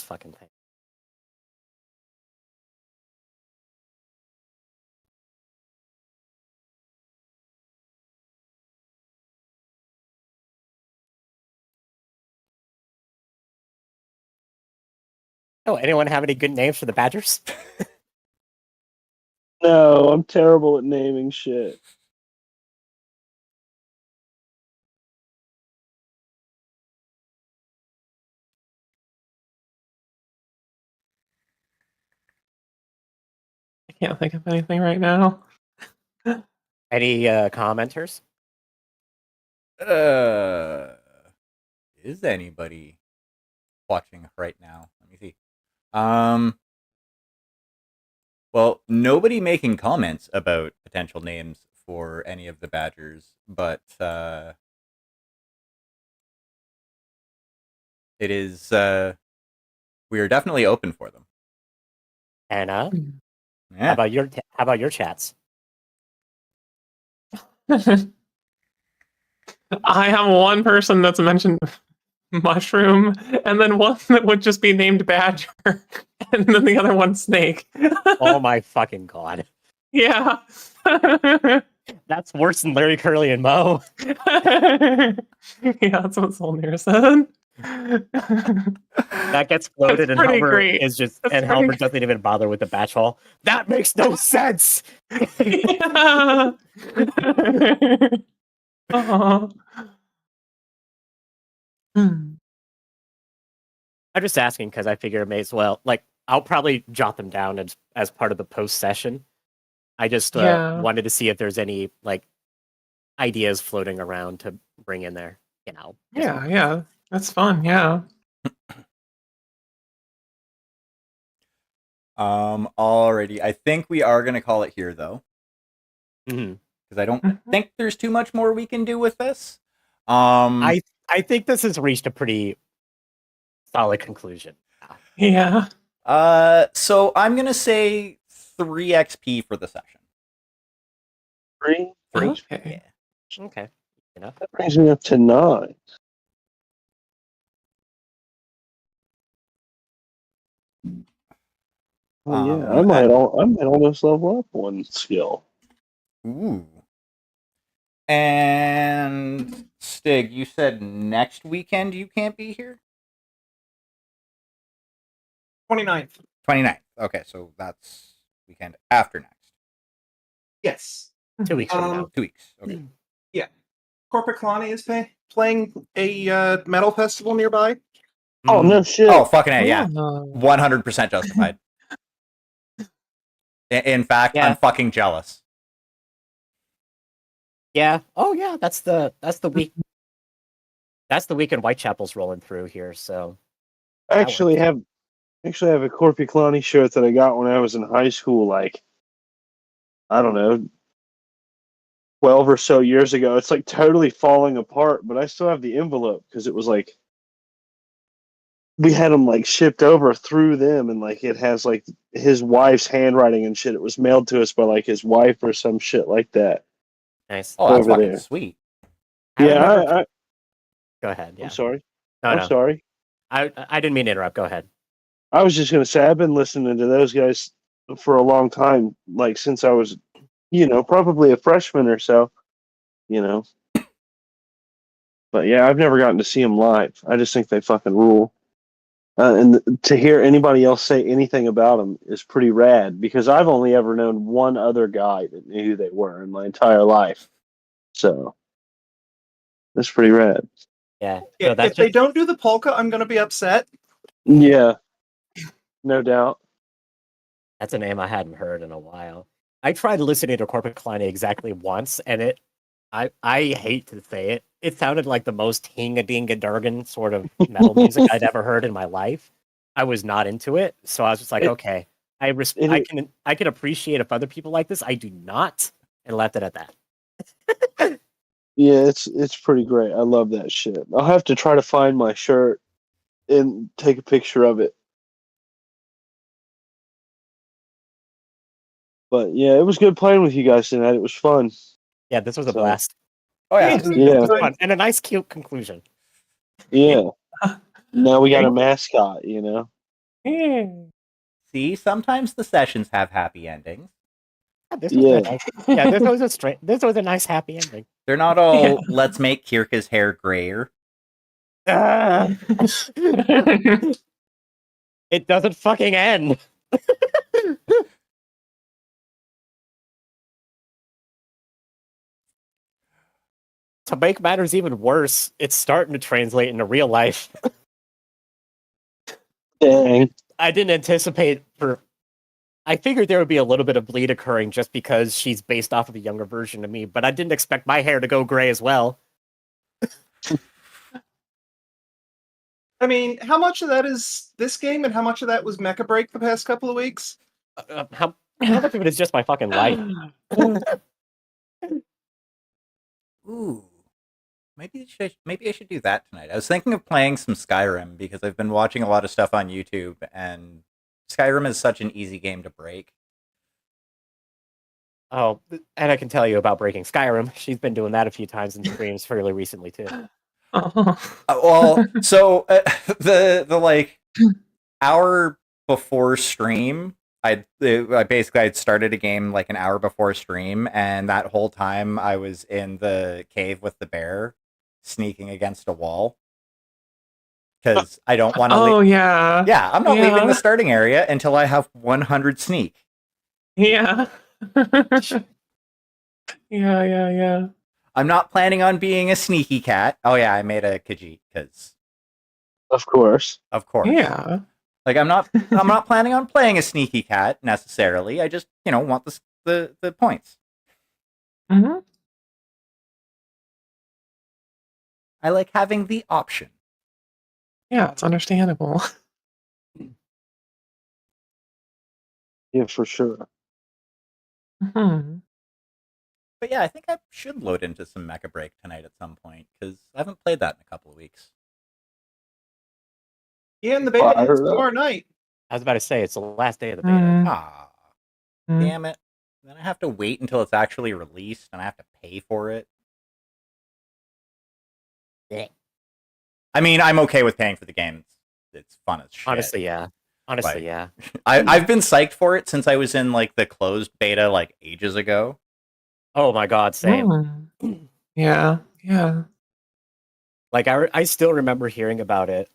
fucking thing. Oh, anyone have any good names for the Badgers? No, I'm terrible at naming shit. can't think of anything right now. Any commenters? Is anybody watching right now? Let me see. Well, nobody making comments about potential names for any of the Badgers, but it is we are definitely open for them. Anna, Yeah. how about your chats? I have one person that's mentioned mushroom, and then one that would just be named Badger, and then the other one Snake. Oh my fucking god. Yeah. That's worse than Larry, Curly, and Moe. Yeah, that's what Solnir said. That gets floated, and pretty Halbert great. is just, That's and pretty Halbert doesn't even bother with the batch hall. That makes no sense. Yeah. Aw. I'm just asking because I figure it may as well. Like, I'll probably jot them down as part of the post session. I just Yeah. wanted to see if there's any like ideas floating around to bring in there. You know. Yeah, that's fun. Yeah. Alrighty. I think we are gonna call it here though, Mm-hmm. because I don't Mhm. think there's too much more we can do with this. I think this has reached a pretty solid conclusion. Yeah. So I'm gonna say 3 XP for the session. 3? Okay. Yeah. Okay. Enough. That brings me up to 9. Oh yeah, I might almost level up one skill. Ooh. And Stig, you said next weekend you can't be here? 29th. 29th. Okay, so that's weekend after next. Yes. 2 weeks from now. 2 weeks. Okay. Corporate Kalani is playing a metal festival nearby. Oh no shit! Oh, fucking A, yeah. Oh. 100% justified. In fact, Yeah. I'm fucking jealous. Yeah. Oh yeah. That's the week. That's the weekend Whitechapel's rolling through here. So I actually have a Corpy Kalani shirt that I got when I was in high school. Like, I don't know, 12 or so years ago. It's like totally falling apart, but I still have the envelope because it was like we had them like shipped over through them, and like it has like his wife's handwriting and shit. It was mailed to us by like his wife or some shit like that. nice. Oh, that's Over fucking there. sweet. Go ahead. Yeah. I'm sorry. No, I'm no. sorry. I didn't mean to interrupt. Go ahead. I was just gonna say I've been listening to those guys for a long time, like since I was, probably a freshman or so, you know. But yeah, I've never gotten to see them live. I just think they fucking rule. And to hear anybody else say anything about them is pretty rad because I've only ever known one other guy that knew who they were in my entire life. So that's pretty rad. Yeah. Yeah, No, that's if they just, don't do the polka, I'm going to be upset. Yeah, no doubt. that's a name I hadn't heard in a while. I tried listening to Corporate Klein exactly once, and I hate to say it, it sounded like the most hinga-dinga-durgan sort of metal music I'd ever heard in my life. I was not into it, so I was just like, okay, I can appreciate if other people like this. I do not, and left it at that. Yeah, it's pretty great. I love that shit. I'll have to try to find my shirt and take a picture of it. But yeah, it was good playing with you guys tonight. It was fun. Yeah, this was a So- blast. Oh, yeah. Yeah. Fun, and a nice, cute conclusion. Yeah. Now we got a mascot, Yeah. See, sometimes the sessions have happy endings. This was Yeah. a nice, yeah, this was a nice happy ending. They're not all, Yeah. let's make Kirka's hair grayer. Ah, it doesn't fucking end. To make matters even worse, it's starting to translate into real life. Dang. I didn't anticipate for I figured there would be a little bit of bleed occurring just because she's based off of a younger version of me, but I didn't expect my hair to go gray as well. I mean, how much of that is this game, and how much of that was Mecha Break the past couple of weeks? How much of it is just my fucking life? Ooh. Maybe I should do that tonight. I was thinking of playing some Skyrim because I've been watching a lot of stuff on YouTube, and Skyrim is such an easy game to break. Oh, and I can tell you about breaking Skyrim. She's been doing that a few times in streams fairly recently too. Well, so the like hour before stream, I basically I'd started a game like an hour before stream, and that whole time I was in the cave with the bear, sneaking against a wall because I don't want to. Oh yeah. Yeah, I'm not leaving the starting area until I have 100 sneak. Yeah. Yeah. I'm not planning on being a sneaky cat. Oh yeah, I made a Khajiit because, Of course. of course. Yeah. Like I'm not planning on playing a sneaky cat necessarily. I just want the points. Mm-hmm. I like having the option. Yeah, it's understandable. Yeah, for sure. Hmm. But yeah, I think I should load into some Mecha Break tonight at some point because I haven't played that in a couple of weeks. Yeah, and the beta Fire ends it up. tomorrow night. I was about to say it's the last day of the beta. Mm. Ah, Mm. damn it! Then I have to wait until it's actually released, and I have to pay for it. Yeah. I mean, I'm okay with paying for the game. It's fun as shit. Honestly, yeah. Like, Yeah. I've been psyched for it since I was in like the closed beta like ages ago. Oh my god, same. Yeah. Like I still remember hearing about it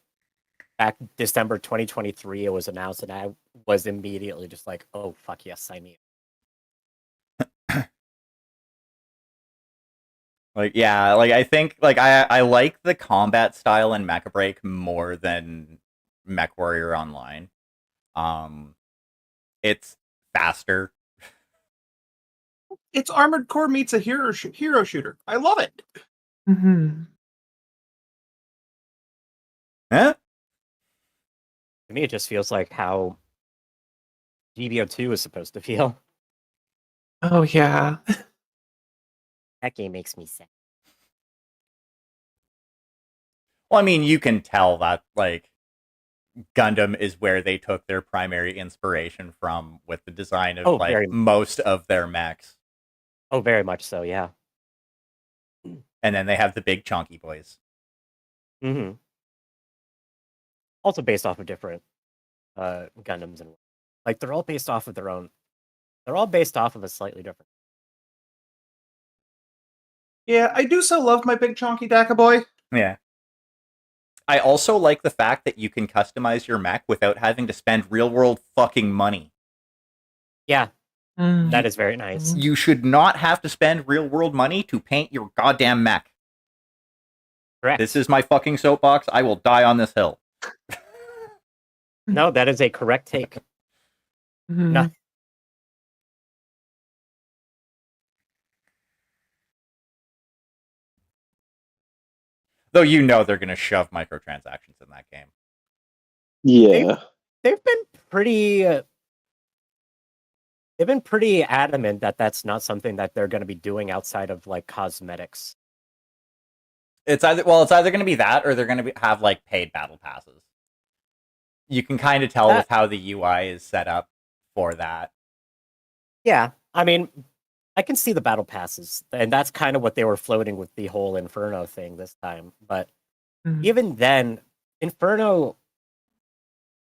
back December 2023. It was announced, and I was immediately just like, "Oh fuck yes, I need." Like yeah, like I think like I like the combat style in Mecha Break more than Mechwarrior Online. It's faster. It's Armored Core meets a hero shooter. I love it. Mm-hmm. Huh? To me, it just feels like how GBO2 is supposed to feel. Oh yeah. That game makes me sad. Well, I mean, you can tell that like Gundam is where they took their primary inspiration from with the design of most of their mechs. Oh, very much so, yeah. And then they have the big chunky boys. Mm-hmm. Also based off of different Gundams and like they're all based off of their own. They're all based off of a slightly different. Yeah, I do so love my big chonky Daka boy. Yeah. I also like the fact that you can customize your mech without having to spend real world fucking money. Yeah, Mm. that is very nice. You should not have to spend real world money to paint your goddamn mech. Correct. This is my fucking soapbox. I will die on this hill. No, that is a correct take. Mhm. No. Though they're going to shove microtransactions in that game. Yeah. They've been pretty. They've been pretty adamant that that's not something that they're going to be doing outside of like cosmetics. It's either going to be that or they're going to have like paid battle passes. You can kind of tell with how the UI is set up for that. Yeah, I mean, I can see the battle passes, and that's kind of what they were floating with the whole Inferno thing this time. But even then, Inferno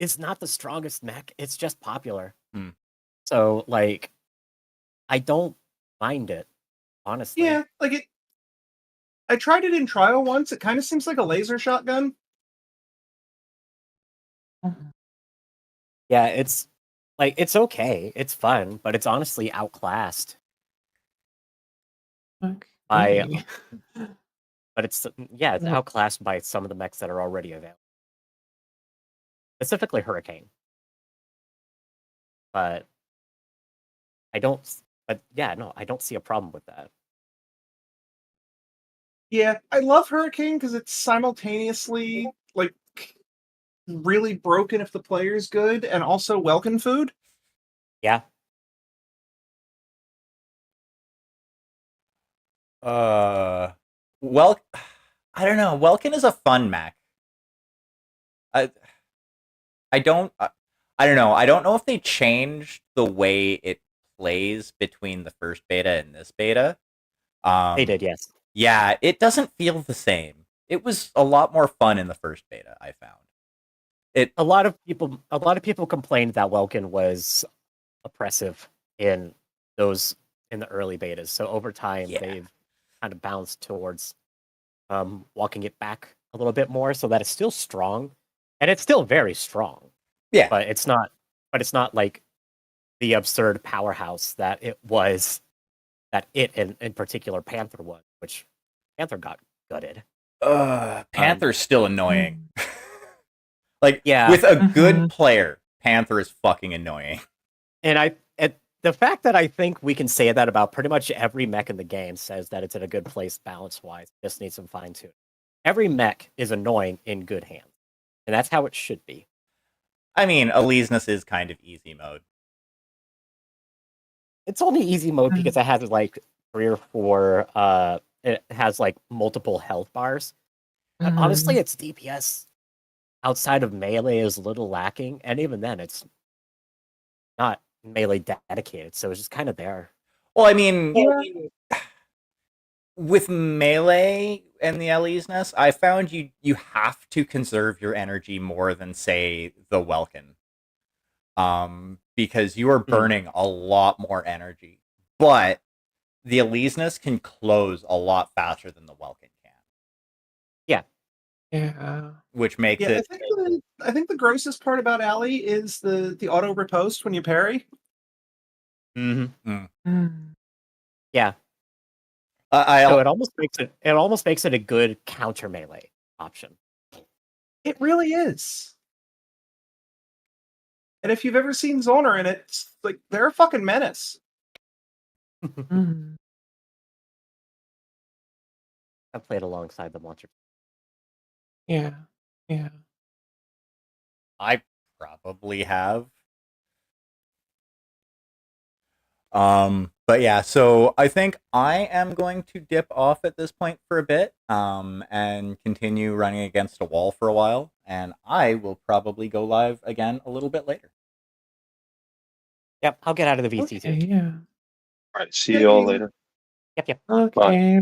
is not the strongest mech. It's just popular. So, like, I don't mind it, honestly. Yeah, like it. I tried it in trial once. It kind of seems like a laser shotgun. Yeah, it's like it's okay. It's fun, but it's honestly outclassed by. But it's outclassed by some of the mechs that are already available. Specifically Hurricane. But I don't. But yeah, no, I don't see a problem with that. Yeah, I love Hurricane because it's simultaneously like really broken if the player's good, and also welcome food. Yeah. Well, I don't know. Welkin is a fun mech. I don't I don't know. I don't know if they changed the way it plays between the first beta and this beta. They did, yes. Yeah, it doesn't feel the same. It was a lot more fun in the first beta, I found. A lot of people complained that Welkin was oppressive in the early betas. So over time, they've kind of bounced towards walking it back a little bit more, so that it's still strong, and it's still very strong. Yeah, but it's not like the absurd powerhouse that it was, that it in particular Panther was, which Panther got gutted. Panther's still annoying. Like, Yeah. with a good player, Panther is fucking annoying. And the fact that I think we can say that about pretty much every mech in the game says that it's in a good place balance-wise. Just needs some fine-tuning. Every mech is annoying in good hands, and that's how it should be. I mean, Elyseness is kind of easy mode. It's only easy mode because it has like 3 or 4. It has like multiple health bars. But honestly, its DPS outside of melee is a little lacking, and even then, it's not melee dedicated, so it's just kind of there. Well, I mean, with melee and the Elyseness, I found you have to conserve your energy more than, say, the Welkin. Because you are burning a lot more energy. But the Elyseness can close a lot faster than the Welkin can. Yeah. Which makes Yeah, it... I think the grossest part about Ally is the auto riposte when you parry. Yeah. So it almost makes it a good counter melee option. It really is. And if you've ever seen Zoner in it, it's like they're a fucking menace. I've played alongside the monster. Yeah. Yeah. I probably have. But yeah, so I think I am going to dip off at this point for a bit, and continue running against a wall for a while, and I will probably go live again a little bit later. Yep, I'll get out of the VC Okay, too. yeah. All right, see you all later. Yep. Okay.